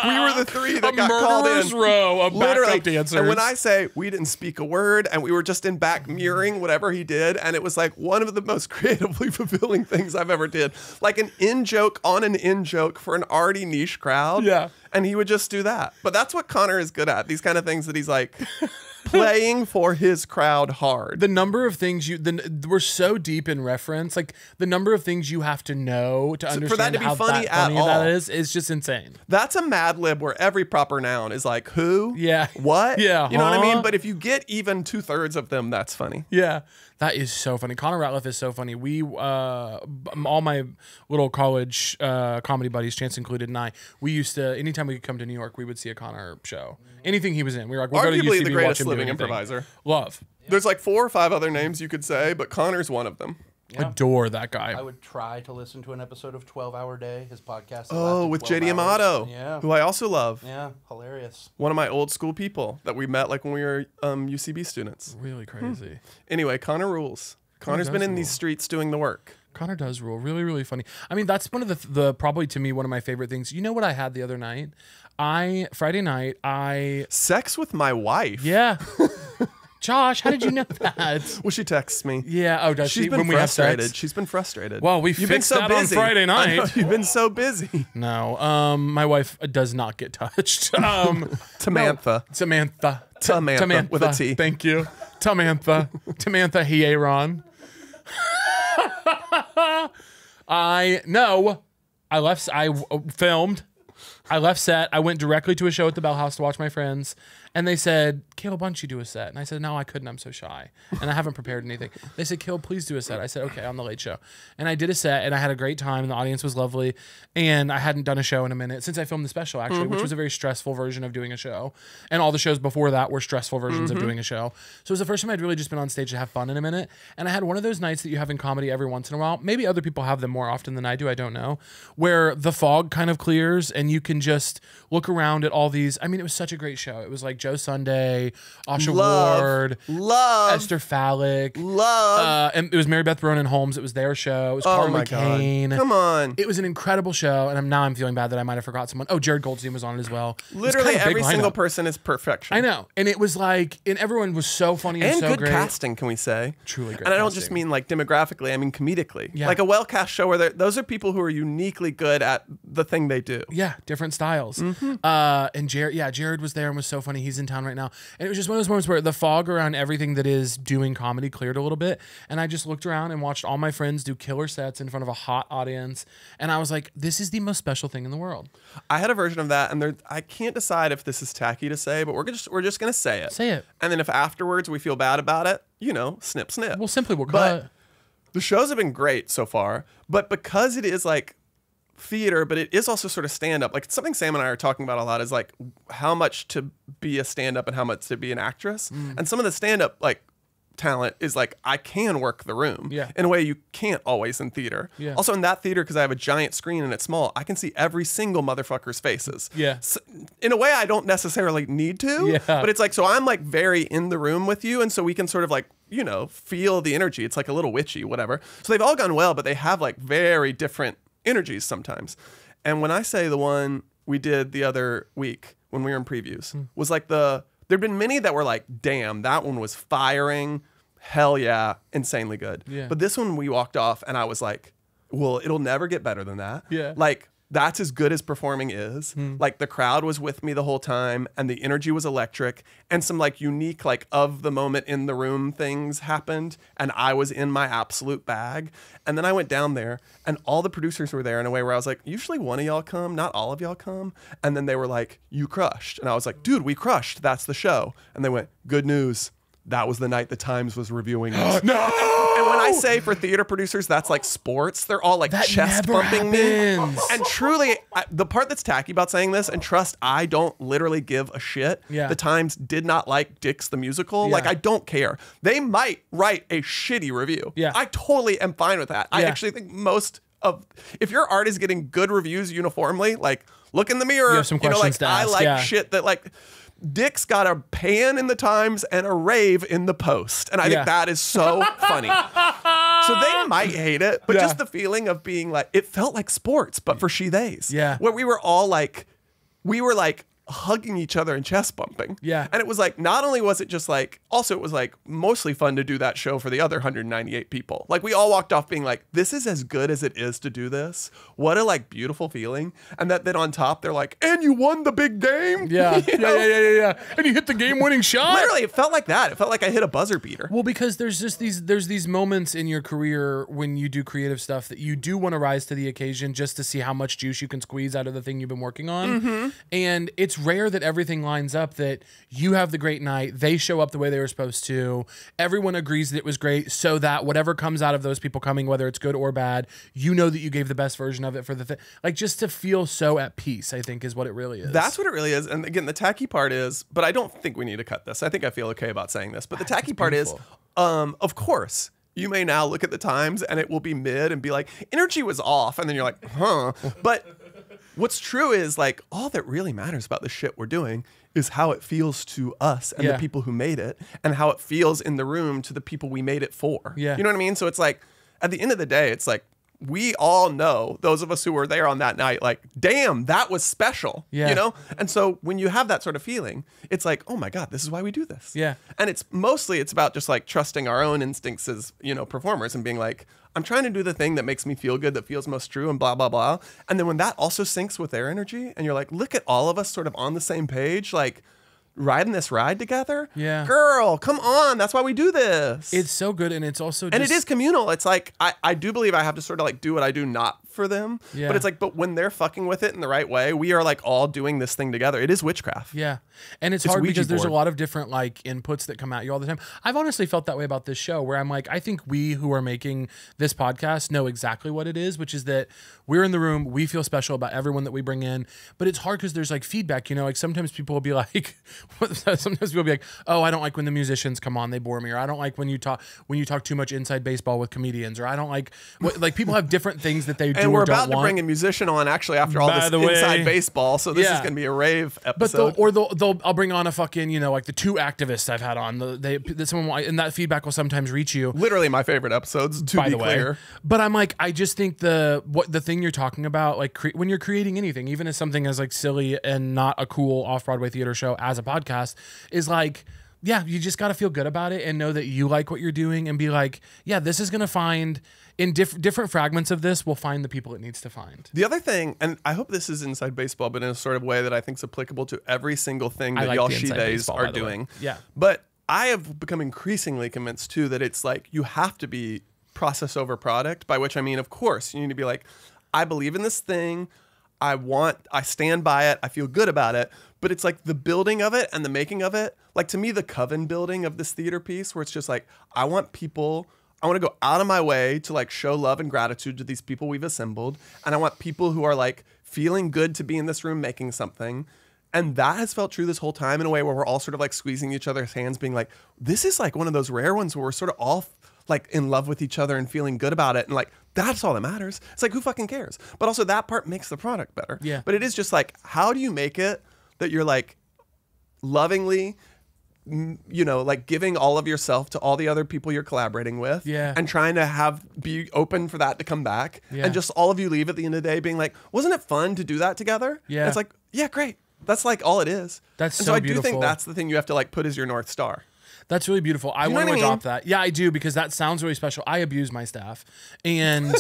We were the 3 that got called in. Row of backup dancers. And when I say we didn't speak a word and we were just in back mirroring whatever he did, and it was like one of the most creatively fulfilling things I've ever did. Like an in-joke on an in-joke for an already niche crowd. Yeah. And he would just do that. But that's what Connor is good at. These kind of things that he's like playing for his crowd hard. The number of things we're so deep in reference, like the number of things you have to know to understand for that to be how funny funny at all. that is just insane. That's a Mad Lib where every proper noun is like who, Yeah. what, Yeah, you know what I mean? huh? But if you get even 2/3 of them, that's funny. Yeah, that is so funny. Connor Ratliff is so funny. We, all my little college comedy buddies, Chance included, and I, we used to, anytime we could come to New York, we would see a Connor show. Anything he was in. We were like, we'll go to Arguably UCB, the watch greatest him do living anything. improviser. Love. There's like 4 or 5 other names you could say, but Connor's one of them. Yeah. Adore that guy. I would try to listen to an episode of 12 Hour Day, his podcast. that Oh, lasted with 12 JD hours. Amato, Yeah. who I also love. Yeah, hilarious. One of my old school people that we met like when we were UCB students. Really crazy. Anyway, Connor rules. Connor's been does in these rule. streets doing the work. Connor does rule. Really, really funny. I mean, that's one of the probably to me one of my favorite things. You know what I had the other night? Friday night, Sex with my wife. yeah. Josh, how did you know that? Well, she texts me. Yeah. Oh, does She's she? been When we have frustrated. sex? She's been frustrated. Well, we You've been fixed so that on busy. Friday I know, night. you've been so busy. No. My wife does not get touched. Samantha. Samantha. Tamantha with a T. Thank you. Tamantha. Hearon. I filmed. I left set. I went directly to a show at the Bell House to watch my friends. And they said, Caleb, why don't you do a set? And I said, no, I couldn't. I'm so shy. And I haven't prepared anything. They said, Caleb, please do a set. I said, okay, on the Late Show. And I did a set, and I had a great time, and the audience was lovely. And I hadn't done a show in a minute since I filmed the special, actually, which was a very stressful version of doing a show. And all the shows before that were stressful versions of doing a show. So it was the first time I'd really just been on stage to have fun in a minute. And I had one of those nights that you have in comedy every once in a while. Maybe other people have them more often than I do. I don't know. Where the fog kind of clears, and you can just look around at all these. I mean, it was such a great show. It was like Joe Sunday, Asha Ward, Esther Fallick, and it was Mary Beth Ronan Holmes. It was their show. It was Carly Kane. Come on. It was an incredible show, and now I'm feeling bad that I might have forgot someone. Oh, Jared Goldstein was on it as well. Literally every single lineup. person is perfection. I know, and it was like, and everyone was so funny and so good great. casting, can we say? Truly great. And I don't just casting. mean like demographically, I mean comedically. Yeah. Like a well-cast show where those are people who are uniquely good at the thing they do. Yeah, different styles. And Jared was there and was so funny. He's in town right now. And it was just one of those moments where the fog around everything that is doing comedy cleared a little bit. And I just looked around and watched all my friends do killer sets in front of a hot audience. And I was like, this is the most special thing in the world. I had a version of that, and I can't decide if this is tacky to say, but we're just gonna say it. Say it. And then if afterwards we feel bad about it, snip, snip. Well, simply we'll But cut. the shows have been great so far, but because it is like theater, but it is also sort of stand-up. Like, it's something Sam and I are talking about a lot, is like how much to be a stand-up and how much to be an actress. And some of the stand-up, like, talent is like I can work the room Yeah. in a way you can't always in theater. Yeah. Also in that theater, because I have a giant screen and it's small, I can see every single motherfucker's faces. Yeah. So, in a way I don't necessarily need to, Yeah. but it's like, so I'm like very in the room with you, and so we can sort of like, you know, feel the energy. It's like a little witchy, whatever. So they've all gone well, but they have like very different energies sometimes. And when I say the one we did the other week when we were in previews was like there'd been many that were like, damn, that one was firing. Hell yeah, insanely good. Yeah. But this one we walked off and I was like, well, it'll never get better than that. Yeah. Like, that's as good as performing is. Like, the crowd was with me the whole time and the energy was electric, and some like unique, like, of the moment in the room things happened, and I was in my absolute bag. And then I went down there and all the producers were there in a way where I was like, usually one of y'all come, not all of y'all come. And then they were like, you crushed. And I was like, dude, we crushed. That's the show. And they went, good news. That was the night the Times was reviewing us. No! And when I say for theater producers, that's like sports. They're all like That chest never bumping happens. me. And truly, the part that's tacky about saying this, and trust, I don't literally give a shit. Yeah. The Times did not like Dix the musical. Yeah. Like, I don't care. They might write a shitty review. Yeah. I totally am fine with that. I Yeah. actually think if your art is getting good reviews uniformly, like, look in the mirror. You have some questions like, to I ask, like yeah. shit that like. Dick's got a pan in the Times and a rave in the Post. And I Yeah. think that is so funny. So they might hate it, but Yeah. just the feeling of being like, it felt like sports, but for she-theys. Yeah. Where we were like hugging each other and chest bumping. Yeah. And it was like, not only was it just like, also it was like mostly fun to do that show for the other 198 people. Like, we all walked off being like, this is as good as it is to do this. What a like beautiful feeling. And then on top, they're like, and you won the big game. Yeah. You know? Yeah. And you hit the game-winning shot. Literally, it felt like that. It felt like I hit a buzzer beater. Well, because there's just these moments in your career when you do creative stuff that you do want to rise to the occasion just to see how much juice you can squeeze out of the thing you've been working on. And it's rare that everything lines up, that you have the great night, they show up the way they were supposed to, everyone agrees that it was great, so that whatever comes out of those people coming, whether it's good or bad, you know that you gave the best version of it for the thing. Like, just to feel so at peace, I think, is what it really is. That's what it really is. And again, the tacky part is, but I don't think we need to cut this. I think I feel okay about saying this. But the tacky part is, of course, you may now look at the Times and it will be mid and be like, energy was off. And then you're like, huh. But what's true is, like, all that really matters about the shit we're doing is how it feels to us and Yeah. the people who made it, and how it feels in the room to the people we made it for. Yeah. You know what I mean? So it's like, at the end of the day, it's like, we all know, those of us who were there on that night, like, damn, that was special. Yeah. You know? And so when you have that sort of feeling, it's like, oh my God, this is why we do this. Yeah. And it's about just like trusting our own instincts as, you know, performers, and being like, I'm trying to do the thing that makes me feel good, that feels most true, and blah, blah, blah. And then when that also syncs with their energy, and you're like, look at all of us sort of on the same page, like, riding this ride together. Yeah. Girl, come on. That's why we do this. It's so good, and it's also just, And it is communal. It's like, I do believe I have to sort of like do what I do not for them. Yeah. But it's like, but when they're fucking with it in the right way, we are like all doing this thing together. It is witchcraft. Yeah. And it's It's hard Ouija because there's a board. lot of different like inputs that come at you all the time. I've honestly felt that way about this show, where I'm like, I think we who are making this podcast know exactly what it is, which is that we're in the room, we feel special about everyone that we bring in, but it's hard because there's like feedback, you know, like sometimes people will be like, sometimes people will be like, oh, I don't like when the musicians come on, they bore me, or I don't like when you talk too much inside baseball with comedians, or I don't like like people have different things that they do. And we're or don't about to want. bring a musician on actually after all By this the way, inside baseball. So this is yeah. going to be a rave But episode. I'll bring on a fucking, you know, like the two activists I've had on. And that feedback will sometimes reach you. Literally my favorite episodes, to By be the way, clear. but I'm like, I just think the thing you're talking about, like when you're creating anything, even as something as like silly and not a cool off-Broadway theater show as a podcast, is like, yeah, you just got to feel good about it and know that you like what you're doing, and be like, yeah, this is gonna find in different fragments of this will find the people it needs to find. The other thing, and I hope this is inside baseball, but in a sort of way that I think is applicable to every single thing I that like y'all the inside she-days baseball, are by the way. doing. Yeah. But I have become increasingly convinced too that it's like you have to be process over product, by which I mean, of course, you need to be like, I believe in this thing. I stand by it. I feel good about it. But it's like the building of it and the making of it. Like, to me, the coven building of this theater piece, where it's just like, I want to go out of my way to like show love and gratitude to these people we've assembled. And I want people who are like feeling good to be in this room making something. And that has felt true this whole time in a way where we're all sort of like squeezing each other's hands, being like, this is like one of those rare ones where we're sort of all like in love with each other and feeling good about it. And like, that's all that matters. It's like, who fucking cares? But also that part makes the product better. Yeah. But it is just like, how do you make it that you're like lovingly, you know, like giving all of yourself to all the other people you're collaborating with, Yeah. and trying to be open for that to come back, Yeah. and just all of you leave at the end of the day being like, wasn't it fun to do that together? Yeah. It's like, yeah, great. That's like all it is. That's and so I do beautiful. think that's the thing you have to like put as your North Star. That's really beautiful. I You know want to what I mean? adopt that. Yeah, I do, because that sounds really special. I abuse my staff, and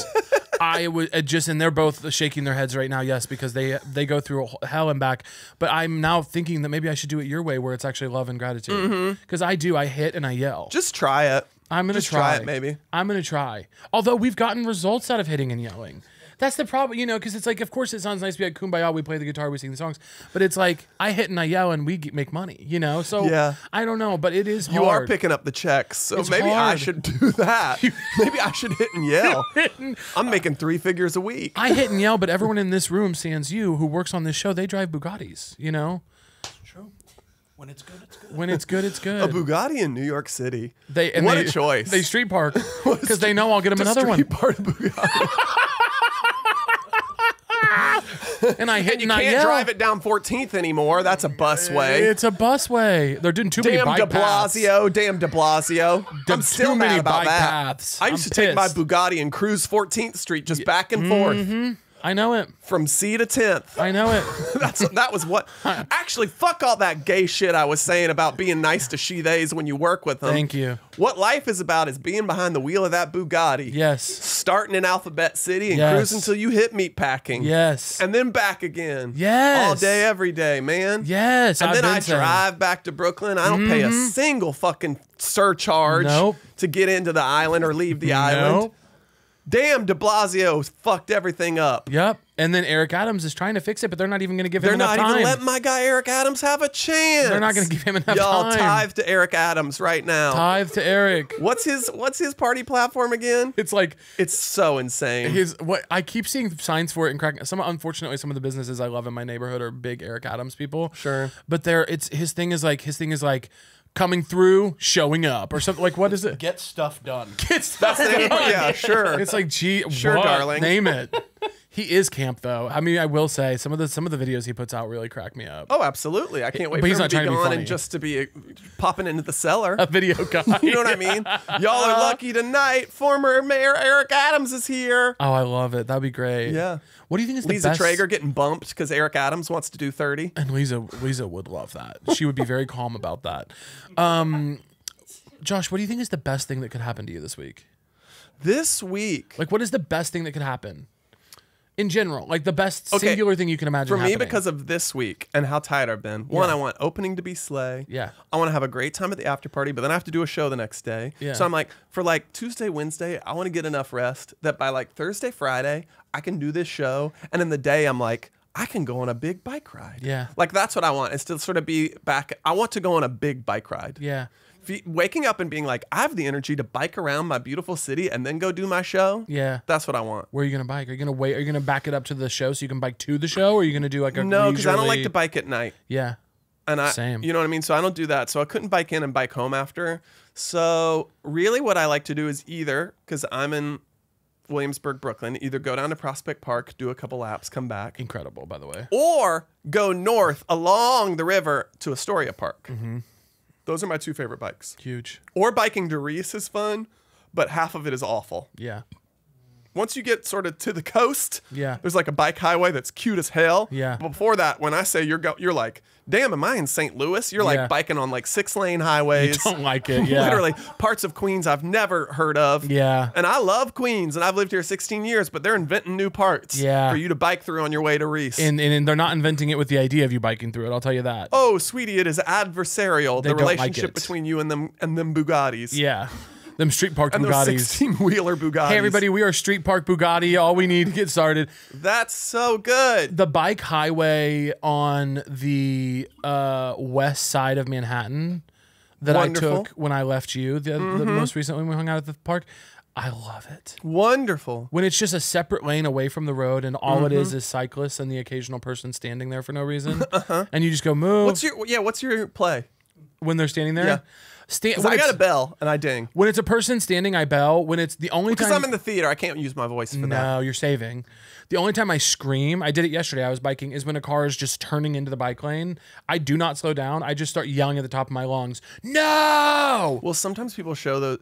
I would just, and they're both shaking their heads right now. Yes, because they go through hell and back. But I'm now thinking that maybe I should do it your way, where it's actually love and gratitude. Because I hit and I yell. Just try it. I'm gonna Just try it, maybe. I'm gonna try. Although we've gotten results out of hitting and yelling. That's the problem, you know, because it's like, of course, it sounds nice to be like kumbaya. We play the guitar, we sing the songs, but it's like I hit and I yell and we make money, you know. So Yeah. I don't know, but it is hard. You are picking up the checks, so It's maybe I hard. should do that. Maybe I should hit and yell. I'm making 3 figures a week. I hit and yell, but everyone in this room, sans you, who works on this show, they drive Bugattis, you know. True. When it's good, it's good. When it's good, it's A good. Bugatti in New York City. What a choice. They street park because they know I'll get them Just another one. street park Bugatti. And I hit And you and I can't yell. drive it down 14th anymore. That's a busway. It's a busway. They're doing too many Damn bike de paths. Blasio, damn de Blasio. I'm still too many mad about bike that. paths. I used I'm to take my pissed. Bugatti and cruise 14th Street just back and forth I know it. from C to 10th. I know it. That was what. Actually, fuck all that gay shit I was saying about being nice to she-theys when you work with them. Thank you. What life is about is being behind the wheel of that Bugatti. Yes. Starting in Alphabet City and Yes. cruising until you hit meatpacking. Yes. And then back again. Yes. All day, every day, man. Yes. And I've then been I saying. drive back to Brooklyn. I don't pay a single fucking surcharge Nope. to get into the island or leave the island. Nope. Damn, de Blasio fucked everything up. Yep. And then Eric Adams is trying to fix it, but they're not even going to give They're him enough not time. even letting my guy Eric Adams have a chance. They're not going to give him enough Y'all time. tithe to Eric Adams right now. Tithe to Eric. What's his party platform again? It's like It's so insane. what I keep seeing signs for it and cracking. Unfortunately, some of the businesses I love in my neighborhood are big Eric Adams people. Sure. But his thing is like coming through, showing up, or something. Like, what is it? Get stuff done. It's Yeah, sure. It's like, gee, Sure, what? darling. Name it. He is camp though. I mean, I will say some of the videos he puts out really crack me up. Oh, absolutely. I can't wait But for he's him not to trying be to be gone funny. and just to be popping into the cellar. A video guy. You know what I mean? Y'all are lucky tonight. Former Mayor Eric Adams is here. Oh, I love it. That'd be great. Yeah. What do you think is Lisa the best? Traeger getting bumped because Eric Adams wants to do 30. And Lisa would love that. She would be very calm about that. Josh, what do you think is the best thing that could happen to you this week? This week, Like, what is the best thing that could happen? In general, like the best Okay, singular thing you can imagine for me, happening. because of this week and how tired I've been, one, Yeah. I want opening to be slay. Yeah. I want to have a great time at the after party, but then I have to do a show the next day. Yeah. So I'm like, for like Tuesday, Wednesday, I want to get enough rest that by like Thursday, Friday, I can do this show. And in the day, I'm like, I can go on a big bike ride. Yeah. Like, that's what I want, is to sort of be back. I want to go on a big bike ride. Yeah. Waking up and being like, I have the energy to bike around my beautiful city and then go do my show. Yeah. That's what I want. Where are you gonna bike? Are you gonna wait? Are you gonna back it up to the show so you can bike to the show, or are you gonna do like a No, because I don't like leisurely- to bike at night. Yeah. And Same. You know what I mean? So I don't do that. So I couldn't bike in and bike home after. So really what I like to do is either, because I'm in Williamsburg, Brooklyn, either go down to Prospect Park, do a couple laps, come back, Incredible, by the way. or go north along the river to Astoria Park. Mm-hmm. Those are my two favorite bikes. Huge. Or biking to Reese is fun, but half of it is awful. Yeah. Once you get sort of to the coast, Yeah. there's like a bike highway that's cute as hell. Yeah. Before that, when I say you're like, damn, am I in St. Louis? You're Yeah. like biking on like 6-lane highways. Don't like it. Yeah. Literally parts of Queens I've never heard of. Yeah. And I love Queens, and I've lived here 16 years, but they're inventing new parts Yeah. for you to bike through on your way to Reese. And they're not inventing it with the idea of you biking through it. I'll tell you that. Oh, sweetie, it is adversarial, They the don't like relationship it. between you and them Bugattis. Yeah. Them street park And those Bugattis. 16-wheeler Bugattis. Hey everybody, we are Street Park Bugatti. All we need to get started. That's so good. The bike highway on the west side of Manhattan, that Wonderful. I took when I left you the most recently when we hung out at the park. I love it. Wonderful. When it's just a separate lane away from the road and all it is cyclists and the occasional person standing there for no reason. And you just go, move. What's your play? When they're standing there? Yeah. When I got it's- a bell and I ding. When it's a person standing, I bell. When it's the only Because time... I'm in the theater, I can't use my voice for that. No, you're saving. The only time I scream, I did it yesterday, I was biking, is when a car is just turning into the bike lane. I do not slow down. I just start yelling at the top of my lungs, no! Well, sometimes people share those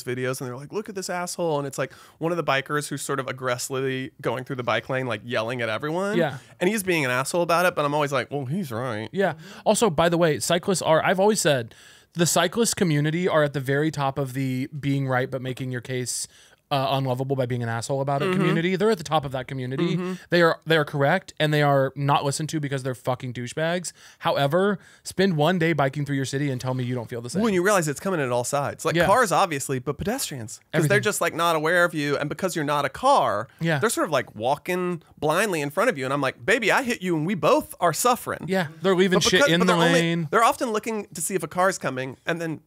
videos and they're like, look at this asshole. And it's like one of the bikers who's sort of aggressively going through the bike lane, like yelling at everyone. Yeah. And he's being an asshole about it, but I'm always like, well, he's right. Yeah. Also, by the way, cyclists are, I've always said, the cyclist community are at the very top of the being right but making your case unlovable by being an asshole about it community. They're at the top of that community. They are correct, and they are not listened to because they're fucking douchebags. However, spend one day biking through your city and tell me you don't feel the same. When you realize it's coming at all sides, like cars, obviously, but pedestrians, because they're just like not aware of you, and because you're not a car, they're sort of like walking blindly in front of you, and I'm like, baby, I hit you, and we both are suffering. Yeah, they're leaving shit in the lane. They're often looking to see if a car's coming, and then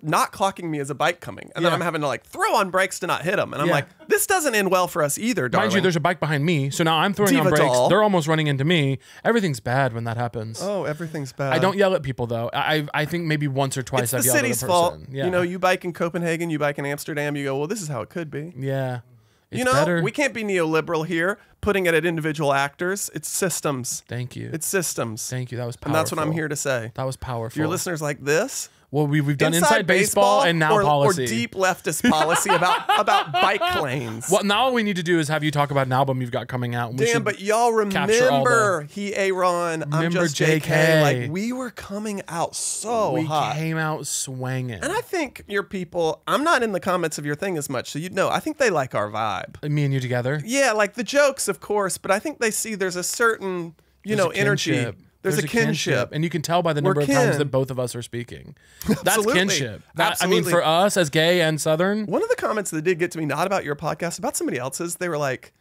not clocking me as a bike coming, and then I'm having to like throw on brakes to not hit them, and I'm like, this doesn't end well for us either, darling. Mind you, there's a bike behind me, so now I'm throwing on brakes. Doll. They're almost running into me. Everything's bad when that happens. Oh, everything's bad. I don't yell at people though. I think maybe once or twice It's I've the yelled at a city's person. fault. Yeah. You know, you bike in Copenhagen, you bike in Amsterdam, you go, well, this is how it could be. Yeah. It's You know, better. we can't be neoliberal here, putting it at individual actors. It's systems. Thank you. It's systems. Thank you. That was powerful. And that's what I'm here to say. That was powerful. Your listeners like this? Well, we've done inside baseball and now policy. Or deep leftist policy about bike lanes. Well, now all we need to do is have you talk about an album you've got coming out. And we Damn, should but y'all capture all remember Hearon, I'm Remember just JK. JK. Like, we were coming out so we hot. came out swinging. And I think your people, I'm not in the comments of your thing as much, so you'd know, I think they like our vibe. Me and you together. Yeah, like the jokes, of course, but I think they see there's a certain, There's a energy. kinship. There's a kinship. And you can tell by the We're number of times kin. that both of us are speaking. That's Absolutely. kinship. I mean, Absolutely. for us as gay and Southern, One of the comments that did get to me, not about your podcast, about somebody else's, they were like,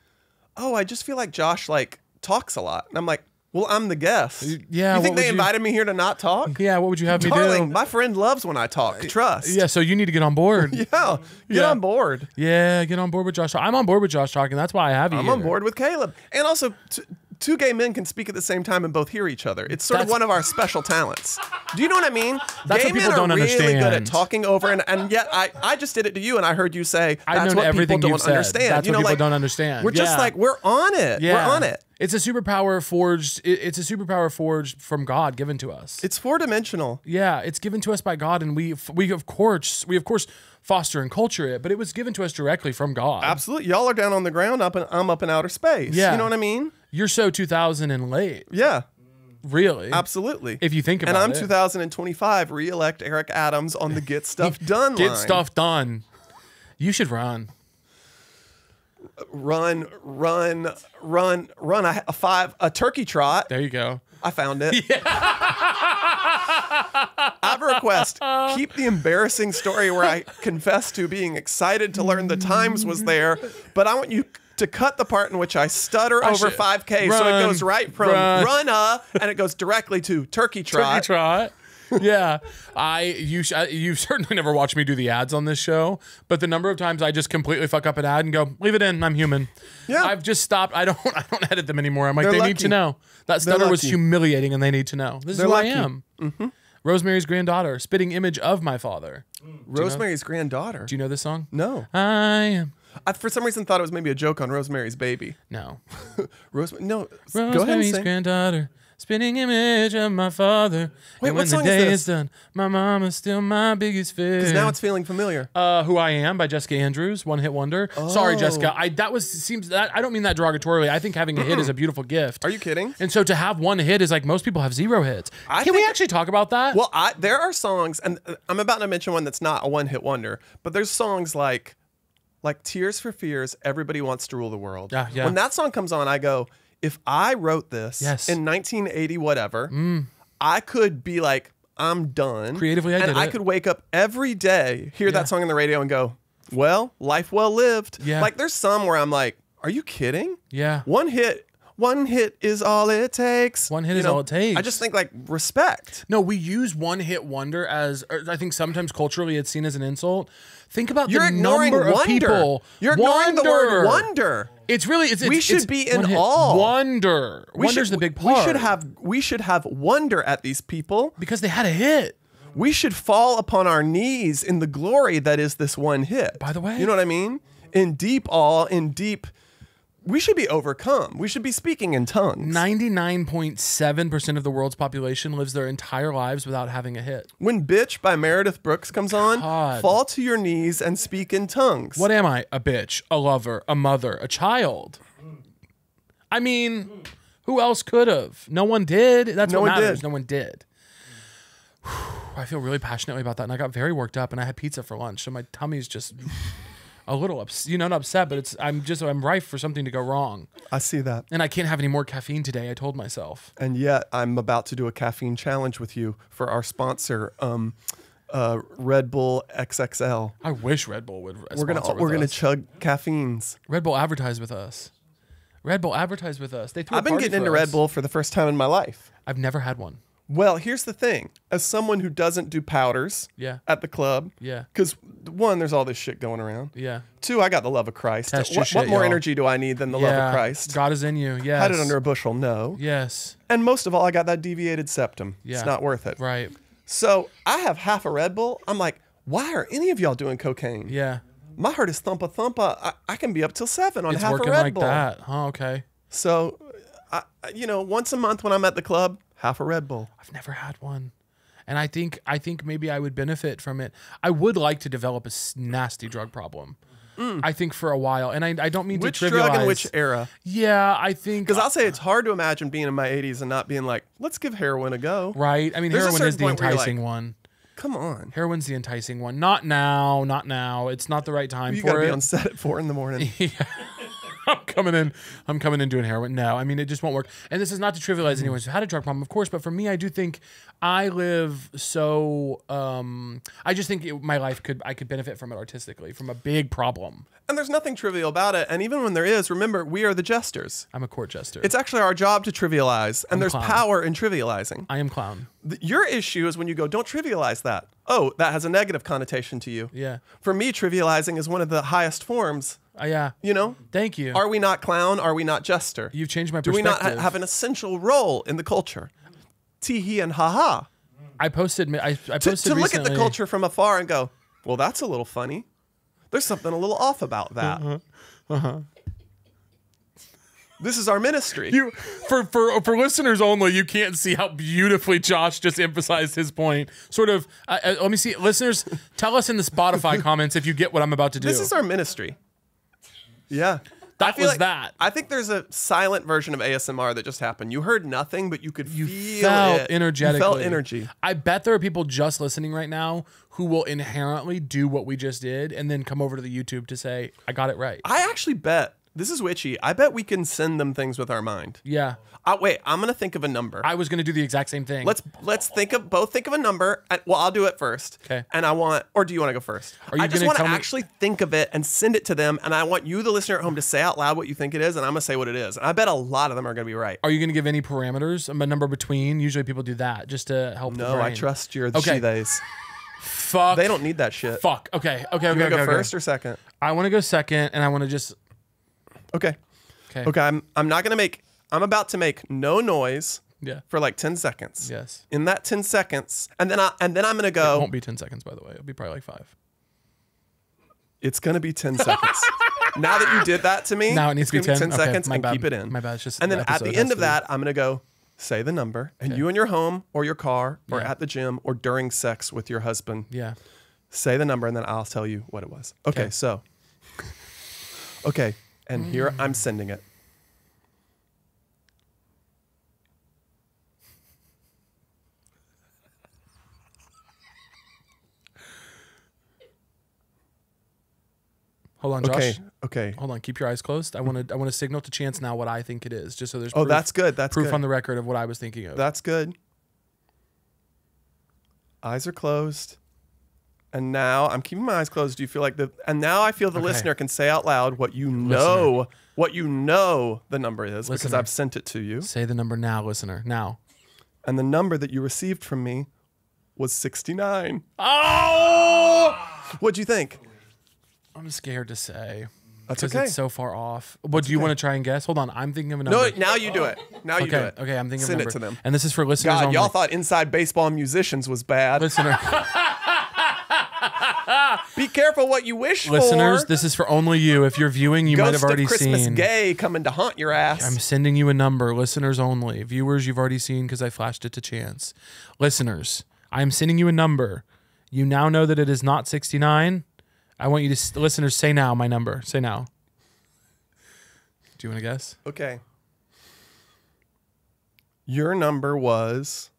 oh, I just feel like Josh like talks a lot. And I'm like, well, I'm the guest. Yeah, You what think would they you- invited me here to not talk? yeah, what would you have me Darling, do? my friend loves when I talk. Trust. Yeah, so you need to get on board. Yeah. Get Yeah. on board. Yeah, get on board with Josh. I'm on board with Josh talking. That's why I have you I'm here. on board with Caleb. And also, two gay men can speak at the same time and both hear each other. It's sort of That's- one of our special talents. Do you know what I mean? That's gay what people men don't are really good at understand. talking over, and yet I just did it to you, and I heard you say I've that's known what everything people you've don't said. understand. That's you what know, people like, don't understand. We're just Yeah. like, we're on it. Yeah. We're on it. It's a superpower forged. It's a superpower forged from God, given to us. It's four-dimensional. Yeah, it's given to us by God, and we of course foster and culture it, but it was given to us directly from God. Absolutely. Y'all are down on the ground, I'm up in outer space. Yeah. You know what I mean? You're so 2000 and late, Yeah. really. Absolutely. If you think about and I'm it. 2025, re-elect Eric Adams on the Get Stuff Done Get line. stuff done. You should run. Run a turkey trot. There you go. I found it. Yeah. I have a request. Keep the embarrassing story where I confess to being excited to learn the Times was there, but I want you to cut the part in which I stutter over should- 5K so it Run, goes right from run and it goes directly to turkey trot. Turkey trot. Yeah, you certainly never watched me do the ads on this show, but the number of times I just completely fuck up an ad and go, leave it in, I'm human. Yeah. I've just stopped. I don't edit them anymore. I'm like, They're they lucky. need to know. That stutter was lucky. humiliating, and they need to know. This They're is who lucky. I am. Rosemary's granddaughter, spitting image of my father. Rosemary's granddaughter. Do you know this song? No. I am. I for some reason thought it was maybe a joke on Rosemary's Baby. No. Rosemary. No. Go ahead and Rosemary's sing. granddaughter, spitting image of my father. Wait, and what when song the is day this? is done, my mama's still my biggest fear. Because now it's feeling familiar. Who I Am by Jessica Andrews, one hit wonder. Sorry, Jessica. I don't mean that derogatorily. I think having a hit is a beautiful gift. Are you kidding? And so to have one hit is like most people have 0 hits. I Can we think- actually talk about that? Well, there are songs, and I'm about to mention one that's not a one-hit wonder, but there's songs like Tears for Fears, Everybody Wants to Rule the World. Yeah. When that song comes on, I go, if I wrote this Yes. in 1980 whatever, I could be like, I'm done. Creatively, I and did I it. could wake up every day, hear that song on the radio and go, well, life well lived. Yeah. Like there's some where I'm like, are you kidding? Yeah. One hit One hit is all it takes. One hit is all it takes. I just think like respect. No, we use one hit wonder as, or I think sometimes culturally it's seen as an insult. Think about You're the ignoring number of wonder. people. You're ignoring the word wonder. It's really, We should be in awe. Wonder. Wonder's the big part. We should have wonder at these people. Because they had a hit. We should fall upon our knees in the glory that is this one hit. By the way. You know what I mean? In deep awe, in deep... We should be overcome. We should be speaking in tongues. 99.7% of the world's population lives their entire lives without having a hit. When Bitch by Meredith Brooks comes on, fall to your knees and speak in tongues. What am I? A bitch, a lover, a mother, a child. I mean, who else could have? No one did. That's what matters. No one did. I feel really passionately about that, and I got very worked up, and I had pizza for lunch, so my tummy's just... a little not upset, but I'm rife for something to go wrong. I see that. And I can't have any more caffeine today, I told myself. And yet I'm about to do a caffeine challenge with you for our sponsor, Red Bull XXL. I wish Red Bull would We're gonna chug caffeines. Red Bull advertise with us. Red Bull advertise with us. I've been getting into Red Bull for the first time in my life. I've never had one. Well, here's the thing. As someone who doesn't do powders at the club, because one, there's all this shit going around. Yeah. Two, I got the love of Christ. Test your What shit, more y'all. energy do I need than the love of Christ? God is in you. Yes. Had it under a bushel? No. Yes. And most of all, I got that deviated septum. Yeah. It's not worth it. Right. So I have half a Red Bull. I'm like, why are any of y'all doing cocaine? Yeah. My heart is thumpa. I can be up till 7 on It's half a working Red like Bull. that. Huh, okay. So, once a month when I'm at the club, half a Red Bull. I've never had one. And I think maybe I would benefit from it. I would like to develop a nasty drug problem. I think for a while. And I don't mean which to trivialize. Which drug and which era? Yeah, I think... Because I'll say it's hard to imagine being in my 80s and not being like, let's give heroin a go. Right. I mean, There's heroin is the enticing one. Come on. Heroin's the enticing one. Not now. Not now. It's not the right time You for it. You gotta be on set at 4 in the morning. Yeah. I'm coming in doing heroin. No, I mean, it just won't work. And this is not to trivialize anyone who's had a drug problem, of course, but for me, I do think I live so, I just think my life I could benefit from it artistically, from a big problem. And there's nothing trivial about it. And even when there is, remember, we are the jesters. I'm a court jester. It's actually our job to trivialize. And there's power in trivializing. I am clown. Your issue is when you go, don't trivialize that. Oh, that has a negative connotation to you. Yeah. For me, trivializing is one of the highest forms. Yeah. You know? Thank you. Are we not clown? Are we not jester? You've changed my perspective. Do we not have an essential role in the culture? Tee-hee and ha-ha. I posted to recently, look at the culture from afar and go, well, that's a little funny. There's something a little off about that. This is our ministry. For listeners only, you can't see how beautifully Josh just emphasized his point. Sort of, let me see. Listeners, tell us in the Spotify comments if you get what I'm about to do. This is our ministry. Yeah. That was that. I think there's a silent version of ASMR that just happened. You heard nothing, but you could feel felt it. Energetically. You felt energy. I bet there are people just listening right now who will inherently do what we just did and then come over to the YouTube to say, I got it right. I actually bet, this is witchy, I bet we can send them things with our mind. Yeah. Wait, I'm going to think of a number. I was going to do the exact same thing. Let's think of a number. Well, I'll do it first. Okay. And or do you want to go first? I just want to actually think of it and send it to them. And I want you, the listener at home, to say out loud what you think it is. And I'm going to say what it is. And I bet a lot of them are going to be right. Are you going to give any parameters? A number between? Usually people do that just to help the brain. No, I trust your she-theys. Fuck. They don't need that shit. Fuck. Okay. You want to go first or second? I want to go second, and I want to just... Okay. I'm about to make no noise for like 10 seconds. Yes. In that 10 seconds, and then I'm going to go... It won't be 10 seconds, by the way. It'll be probably like 5. It's going to be 10 seconds. Now that you did that to me, now it needs to be 10 seconds and keep it in. My bad. It's just and then at the end of that, I'm going to go say the number, and you in your home or your car or at the gym or during sex with your husband, say the number, and then I'll tell you what it was. Okay. So... Okay. And here I'm sending it. Hold on, Josh. Okay. Hold on. Keep your eyes closed. I want to signal to Chance now what I think it is, just so there's proof. That's good. That's proof good. on the record of what I was thinking of. That's good. Eyes are closed. And now I'm keeping my eyes closed. Do you feel like and now I feel the listener can say out loud what you know the number is because I've sent it to you. Say the number now, listener. Now. And the number that you received from me was 69. Oh! What'd you think? I'm scared to say. That's because okay. it's so far off. What do you want to try and guess? Hold on, I'm thinking of a number. No, now you do it. Now you do it. Okay, I'm thinking Send of a number. it to them. And this is for listeners God, only. y'all thought Inside Baseball Musicians was bad. Listener. Be careful what you wish Listeners, for. this is for only you. If you're viewing, you might have already Ghost of Christmas seen. Gay coming to haunt your ass. I'm sending you a number. Listeners only. Viewers, you've already seen because I flashed it to Chance. Listeners, I'm sending you a number. You now know that it is not 69. I want you to, listeners, say now my number. Say now. Do you want to guess? Okay. Your number was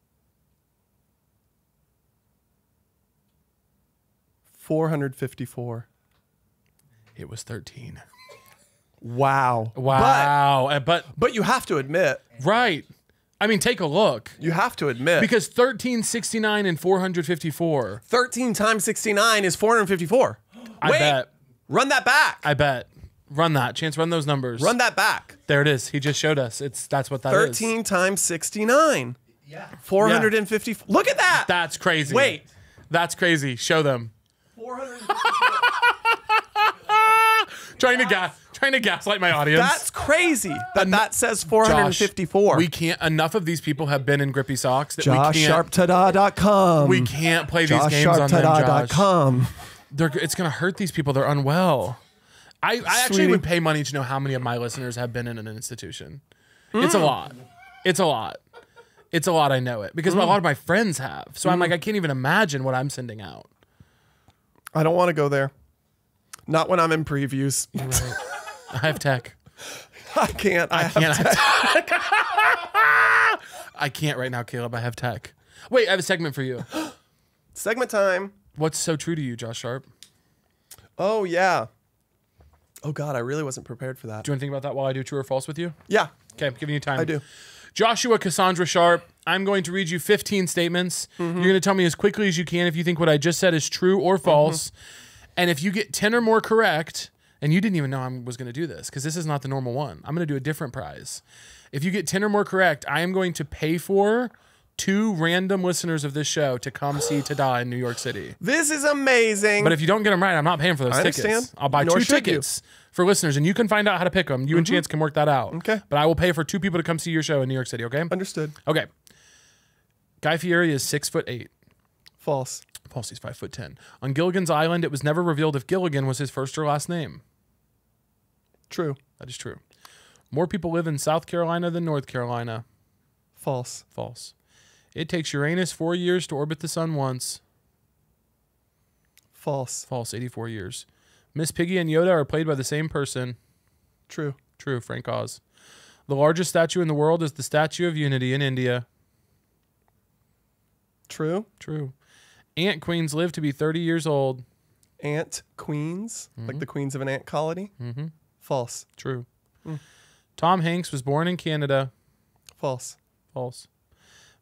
454. It was 13. Wow. Wow. But you have to admit. Right. I mean, take a look. You have to admit. Because 13, 69, and 454. 13 times 69 is 454. I bet. Run that back. I bet. Run that. Chance, run those numbers. Run that back. There it is. He just showed us. That's what that is. 13 times 69. Yeah. 454. Look at that. That's crazy. Wait. That's crazy. Show them. 454. Trying to gaslight my audience. That's crazy. That says 454. Josh, we can't. Enough of these people have been in grippy socks that JoshSharpTada.com. we can't play these games on them, Josh. JoshSharpTada.com. It's going to hurt these people. They're unwell. I actually would pay money to know how many of my listeners have been in an institution. It's a lot. It's a lot. It's a lot. I know it because a lot of my friends have. So I'm like, I can't even imagine what I'm sending out. I don't want to go there. Not when I'm in previews. Right. I have tech. I can't. I can't right now, Caleb. I have tech. Wait, I have a segment for you. Segment time. What's so true to you, Josh Sharp? Oh, yeah. Oh, God, I really wasn't prepared for that. Do you want to think about that while I do true or false with you? Yeah. Okay, I'm giving you time. I do. Joshua Cassandra Sharp, I'm going to read you 15 statements. You're going to tell me as quickly as you can if you think what I just said is true or false. And if you get 10 or more correct, and you didn't even know I was going to do this because this is not the normal one. I'm going to do a different prize. If you get 10 or more correct, I am going to pay for 2 random listeners of this show to come see Tada in New York City. This is amazing. But if you don't get them right, I'm not paying for those tickets. Understand. I'll buy Nor 2 should tickets for listeners, and you can find out how to pick them. You and Chance can work that out. Okay. But I will pay for 2 people to come see your show in New York City, okay? Understood. Okay. Guy Fieri is 6'8". False. False, he's 5'10". On Gilligan's Island, it was never revealed if Gilligan was his first or last name. True. That is true. More people live in South Carolina than North Carolina. False. False. It takes Uranus 4 years to orbit the sun once. False. False, 84 years. Miss Piggy and Yoda are played by the same person. True. True, Frank Oz. The largest statue in the world is the Statue of Unity in India. True. True. Ant queens live to be 30 years old. Ant queens, like the queens of an ant colony. False. True. Tom Hanks was born in Canada. False. False.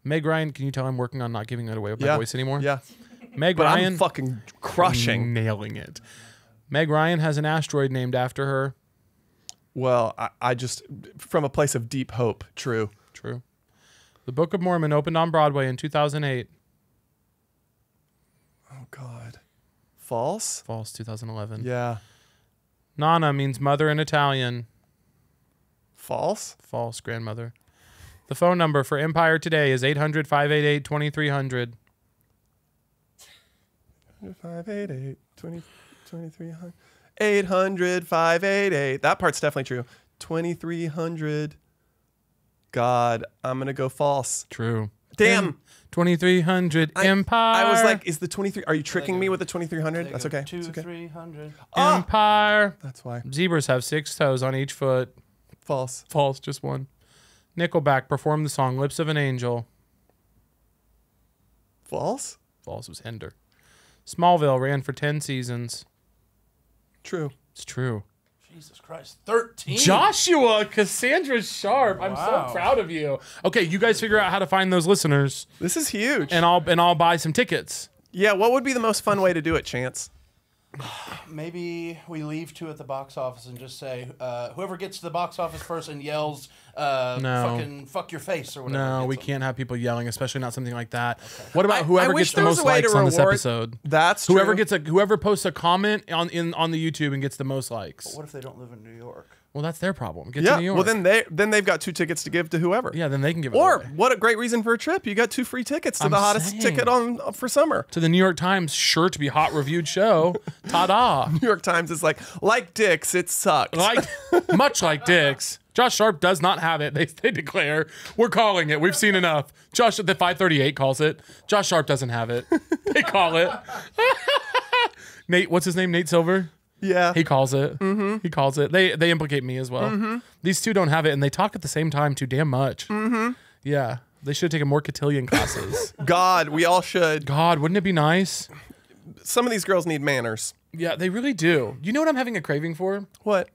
Meg Ryan, can you tell I'm working on not giving it away with my voice anymore? Yeah. Meg But Ryan. I'm fucking crushing. Nailing it. Meg Ryan has an asteroid named after her. Well, I just, from a place of deep hope. True. True. The Book of Mormon opened on Broadway in 2008. Oh, God. False? False, 2011. Yeah. Nana means mother in Italian. False? False, grandmother. The phone number for Empire Today is 800-588-2300. 588 2300. 800-588. That part's definitely true. 2300. God, I'm going to go false. True. Damn. 2300 Empire. I was like, is the 23? Are you tricking me with the 2300? That's okay. Two, It's okay. 300. Empire. That's why. Zebras have 6 toes on each foot. False. False, just one. Nickelback performed the song Lips of an Angel. False? False was Hender. Smallville ran for 10 seasons. True. It's true. Jesus Christ. 13. Joshua Cassandra Sharp. I'm Wow. so proud of you. Okay, you guys figure out how to find those listeners, This is huge. and I'll buy some tickets. Yeah, what would be the most fun way to do it, Chance? Maybe we leave 2 at the box office and just say, whoever gets to the box office first and yells, fucking fuck your face or whatever. No, we them. can't have people yelling, especially not something like that. Okay. What about whoever wish gets the there was most a way to likes on this reward- episode? That's whoever true. whoever posts a comment on the YouTube and gets the most likes. But what if they don't live in New York? Well, that's their problem. Get to New York. Well, then they've got 2 tickets to give to whoever. Yeah, then they can give it Or away. what a great reason for a trip. You got 2 free tickets to the hottest saying. ticket on for summer. To the New York Times, sure to be hot reviewed show. Ta-da. New York Times is like Dick's, it sucks. Much like Dick's. Josh Sharp does not have it. They declare, we're calling it. We've seen enough. Josh at the 538 calls it. Josh Sharp doesn't have it. They call it. Nate, what's his name? Nate Silver? Yeah. He calls it. Mm-hmm. He calls it. They implicate me as well. Mm-hmm. These 2 don't have it, and they talk at the same time too damn much. Mm-hmm. Yeah. They should have taken more cotillion classes. God, we all should. God, wouldn't it be nice? Some of these girls need manners. Yeah, they really do. You know what I'm having a craving for? What?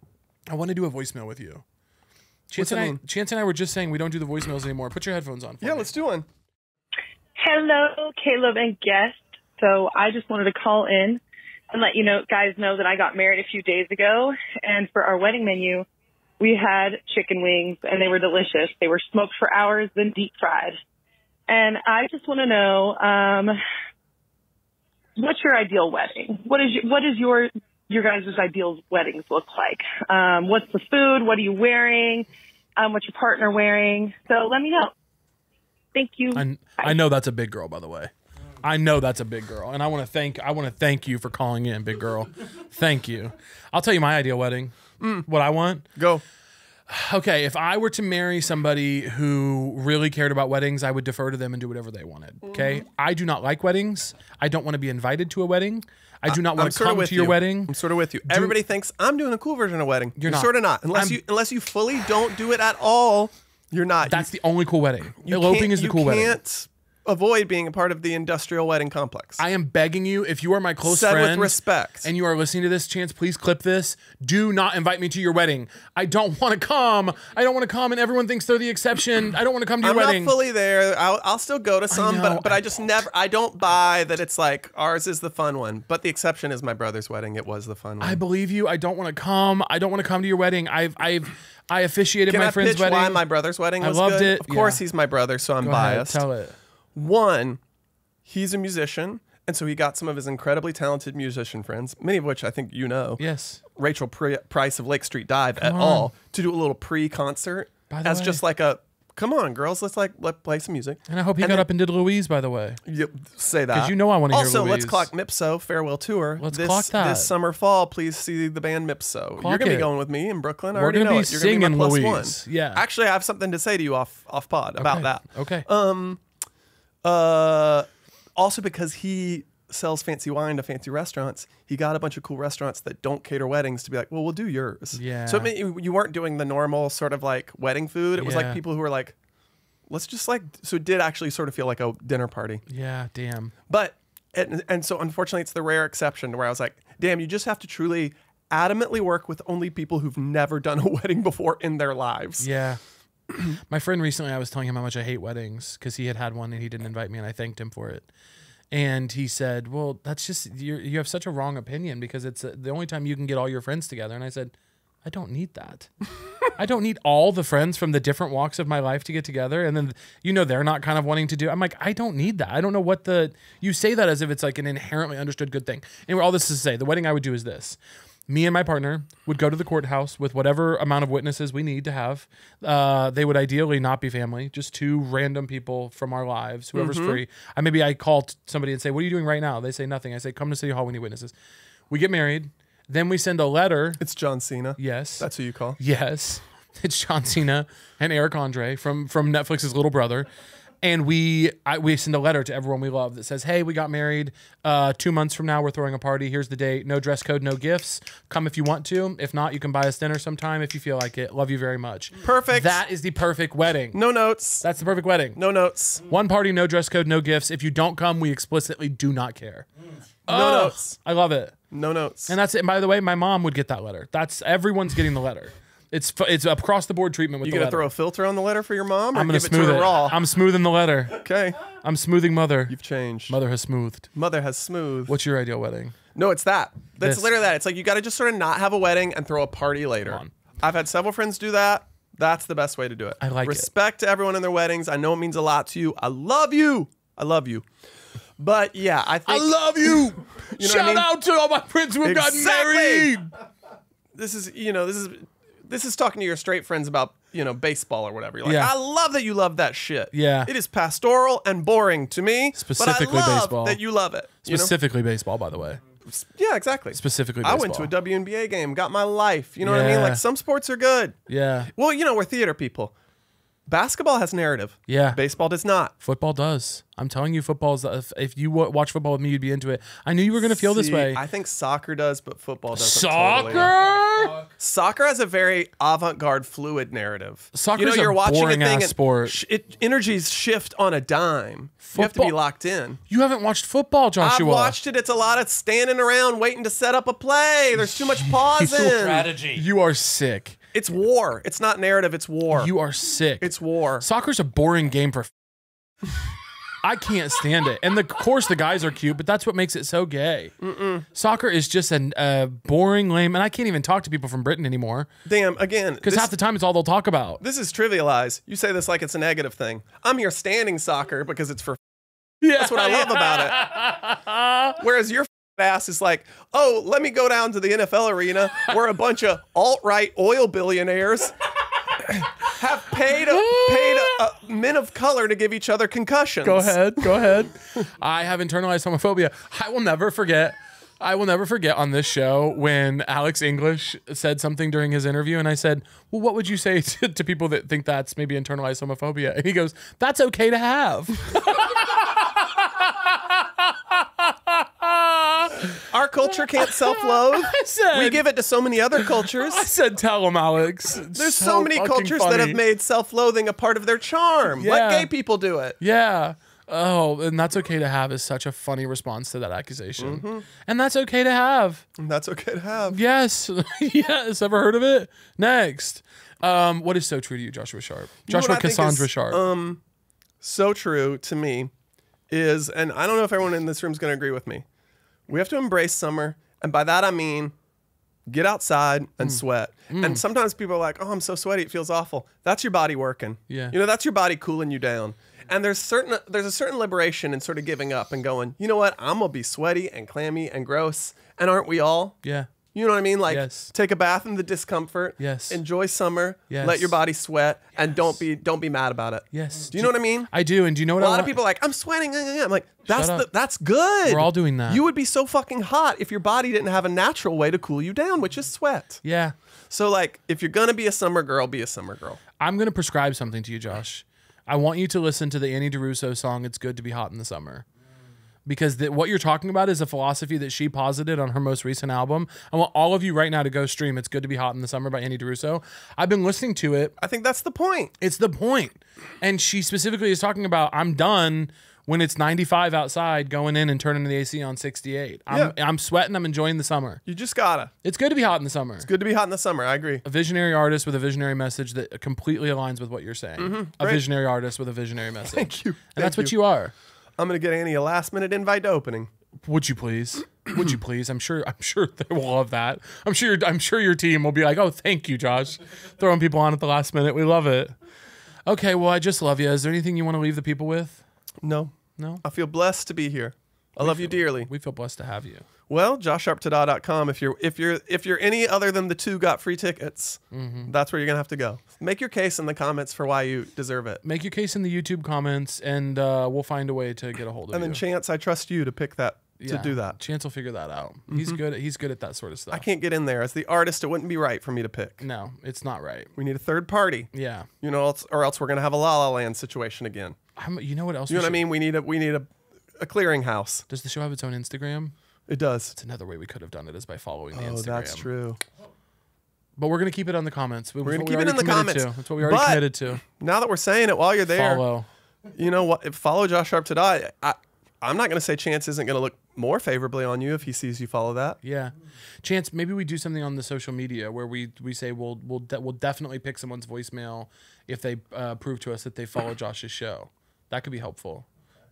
I want to do a voicemail with you. What's that mean? Chance and I were just saying we don't do the voicemails anymore. Put your headphones on. Yeah, let's do one. Hello, Caleb and guest. So I just wanted to call in and let you guys know that I got married a few days ago. And for our wedding menu, we had chicken wings, and they were delicious. They were smoked for hours, then deep fried. And I just want to know, what's your ideal wedding? What is your guys' ideal weddings look like? What's the food? What are you wearing? What's your partner wearing? So let me know. Thank you. I know that's a big girl, by the way. I know that's a big girl, and I want to thank you for calling in, big girl. Thank you. I'll tell you my ideal wedding. What I want. Go. Okay, if I were to marry somebody who really cared about weddings, I would defer to them and do whatever they wanted. Okay, I do not like weddings. I don't want to be invited to a wedding. I do not want to come to your wedding. I'm sort of with you. Everybody thinks I'm doing a cool version of wedding. You're sort of not. Unless you fully don't do it at all, you're not. That's the only cool wedding. Eloping is the cool wedding. You can't avoid being a part of the industrial wedding complex. I am begging you, if you are my close Said friend with respect, and you are listening to this, Chance, please clip this. Do not invite me to your wedding. I don't want to come. I don't want to come, and everyone thinks they're the exception. I don't want to come to your wedding. I'm not fully there. I'll still go to some, but I just never. I don't buy that it's like ours is the fun one, but the exception is my brother's wedding. It was the fun one. I believe you. I don't want to come. I don't want to come to your wedding. I officiated my friend's pitch wedding. why my brother's wedding was loved good? it. Of course, he's my brother, so I'm Go ahead, biased. tell it. One, he's a musician, and so he got some of his incredibly talented musician friends, many of which I think you know. Yes. Rachel Price of Lake Street Dive et al. To do a little pre-concert as just like a, come on, girls, let's play some music. And I hope he got up and did Louise, by the way. You say that. Because you know I want to hear Louise. Also, let's clock Mipso Farewell Tour. Let's clock that. This summer, fall, please see the band Mipso. You're going to be going with me in Brooklyn. I already know it. You're going to be my plus Louise. one. Yeah. Actually, I have something to say to you off pod about that. Okay. Also, because he sells fancy wine to fancy restaurants, he got a bunch of cool restaurants that don't cater weddings to be like, well, we'll do yours. Yeah. So you weren't doing the normal sort of like wedding food. It was like people who were like, let's just like, so it did actually sort of feel like a dinner party. Yeah, damn. But, and so unfortunately, it's the rare exception where I was like, damn, you just have to truly adamantly work with only people who've never done a wedding before in their lives. Yeah. My friend recently, I was telling him how much I hate weddings because he had one and he didn't invite me, and I thanked him for it. And he said, well, that's just, you have such a wrong opinion because it's the only time you can get all your friends together. And I said, I don't need that. I don't need all the friends from the different walks of my life to get together. And then, they're not kind of wanting to do. I'm like, I don't need that. I don't know what you say that as if it's like an inherently understood good thing. Anyway, all this is to say, the wedding I would do is this. Me and my partner would go to the courthouse with whatever amount of witnesses we need to have. They would ideally not be family, just 2 random people from our lives, whoever's free. I call somebody and say, what are you doing right now? They say nothing. I say, come to City Hall, we need witnesses. We get married. Then we send a letter. It's John Cena. Yes. That's who you call. Yes. It's John Cena and Eric Andre from Netflix's little brother. And we send a letter to everyone we love that says, hey, we got married 2 months from now. We're throwing a party. Here's the date. No dress code, no gifts. Come if you want to. If not, you can buy us dinner sometime if you feel like it. Love you very much. Perfect. That is the perfect wedding. No notes. That's the perfect wedding. No notes. One party, no dress code, no gifts. If you don't come, we explicitly do not care. No notes. I love it. No notes. And that's it. And by the way, my mom would get that letter. Everyone's getting the letter. It's across the board treatment with You the gonna letter. throw a filter on the letter for your mom? Or I'm gonna give smooth it to it. her raw? I'm smoothing the letter. Okay. I'm smoothing mother. You've changed. Mother has smoothed. Mother has smooth. What's your ideal wedding? No, it's that. That's This. literally that. It's like you got to just sort of not have a wedding and throw a party later. Come on. I've had several friends do that. That's the best way to do it. I like it. Respect to everyone in their weddings. I know it means a lot to you. I love you. I love you. But yeah, I think love you. You know what I Shout mean? out to all my friends who have gotten Exactly. married. this is talking to your straight friends about, baseball or whatever. You're like, Yeah. I love that you love that shit. Yeah. It is pastoral and boring to me. Specifically but I love baseball. that you love it. Specifically baseball, by the way. Yeah, exactly. Specifically I baseball. went to a WNBA game, got my life. You know what I mean? Yeah. Like some sports are good. Yeah. Well, we're theater people. Basketball has narrative. Yeah. Baseball does not. Football does. I'm telling you, football's. If you watch football with me, you'd be into it. I knew you were going to feel this See, way. I think soccer does, but football doesn't. Soccer? Totally. Soccer has a very avant-garde, fluid narrative. Soccer's a boring-ass sport. Energies shift on a dime. You have to Football- be locked in. You haven't watched football, Joshua. I've watched it. It's a lot of standing around waiting to set up a play. There's too much pausing. Strategy. You are sick. It's war. It's not narrative. It's war. You are sick. It's war. Soccer's a boring game for. I can't stand it. And of course the guys are cute, but that's what makes it so gay. Soccer is just a boring, lame, and I can't even talk to people from Britain anymore Damn, again. because half the time it's all they'll talk about. This is trivialized. You say this like it's a negative thing. I'm here standing soccer because it's for. Yeah, That's what I love about it. Whereas your ass is like, oh, let me go down to the NFL arena where a bunch of alt-right oil billionaires have paid men of color to give each other concussions. Go ahead. I have internalized homophobia. I will never forget on this show when Alex English said something during his interview, and I said, well, what would you say to people that think that's maybe internalized homophobia? And he goes, that's okay to have. Our culture can't self-loathe. We give it to so many other cultures. I said, tell him, Alex. There's so many cultures that have made self-loathing a part of their charm. Yeah. Let gay people do it. Yeah. Oh, and that's okay to have is such a funny response to that accusation. And that's okay to have. And that's okay to have. Yes. Yes. Ever heard of it? Next. What is so true to you, Joshua Sharp? You know Joshua what I think Cassandra is, Sharp. So true to me is, and I don't know if everyone in this room is going to agree with me, we have to embrace summer. And by that, I mean, get outside and sweat. And sometimes people are like, oh, I'm so sweaty. It feels awful. That's your body working. Yeah. That's your body cooling you down. And there's a certain liberation in sort of giving up and going, you know what? I'm going to be sweaty and clammy and gross. And aren't we all? Yeah. You know what I mean? Like, Yes. take a bath in the discomfort. Yes. Enjoy summer. Yes. Let your body sweat, and don't be mad about it. Yes. Do you know what I mean? I do. And do you know what A I lot want? of people are like, I'm sweating. I'm like, Shut up. that's good. We're all doing that. You would be so fucking hot if your body didn't have a natural way to cool you down, which is sweat. Yeah. So like, if you're gonna be a summer girl, be a summer girl. I'm going to prescribe something to you, Josh. I want you to listen to the Annie DeRusso song, It's Good to Be Hot in the Summer. Because what you're talking about is a philosophy that she posited on her most recent album. I want all of you right now to go stream It's Good to Be Hot in the Summer by Annie DeRusso. I've been listening to it. I think that's the point. It's the point. And she specifically is talking about, I'm done when it's 95 outside going in and turning the AC on 68. I'm sweating. I'm enjoying the summer. You just gotta. It's good to be hot in the summer. It's good to be hot in the summer. I agree. A visionary artist with a visionary message that completely aligns with what you're saying. A Great. visionary artist with a visionary message. Thank you. And that's what you are. I'm gonna get Annie a last minute invite to opening. Would you please? Would you please? I'm sure they will love that. I'm sure your team will be like, oh, thank you, Josh. Throwing people on at the last minute. We love it. Okay, well, I just love you. Is there anything you want to leave the people with? No. No? I feel blessed to be here. I love you dearly. We feel blessed to have you. Well, joshsharptada.com. If you're any other than the two got free tickets, that's where you're gonna have to go. Make your case in the comments for why you deserve it. Make your case in the YouTube comments, and we'll find a way to get a hold of And you. then Chance, I trust you to pick that to do that. Chance will figure that out. He's good at that sort of stuff. I can't get in there as the artist. It wouldn't be right for me to pick. No, it's not right. We need a third party. Yeah. Or else we're gonna have a La La Land situation again. You know what else? You know what I mean? We need a clearinghouse. Does the show have its own Instagram? It does. It's another way we could have done it is by following the Oh, Instagram. that's true. But we're gonna keep it on the comments. We're gonna keep it in the comments. That's what we already But committed to. Now that we're saying it while you're there, Follow. you know what? Follow Josh Sharp today. I'm not going to say Chance isn't going to look more favorably on you if he sees you follow that. Yeah, Chance, maybe we do something on the social media where we say we'll definitely pick someone's voicemail if they prove to us that they follow Josh's show. That could be helpful.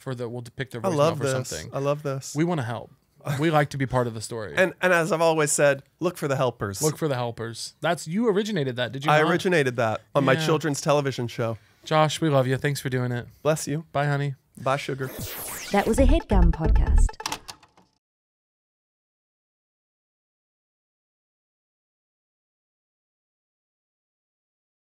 We'll pick their voicemail for something. I love this. We want to help. We like to be part of the story. And as I've always said, look for the helpers. Look for the helpers. You originated that, did you? I originated that on my children's television show. Josh, we love you. Thanks for doing it. Bless you. Bye, honey. Bye, sugar. That was a Headgum podcast.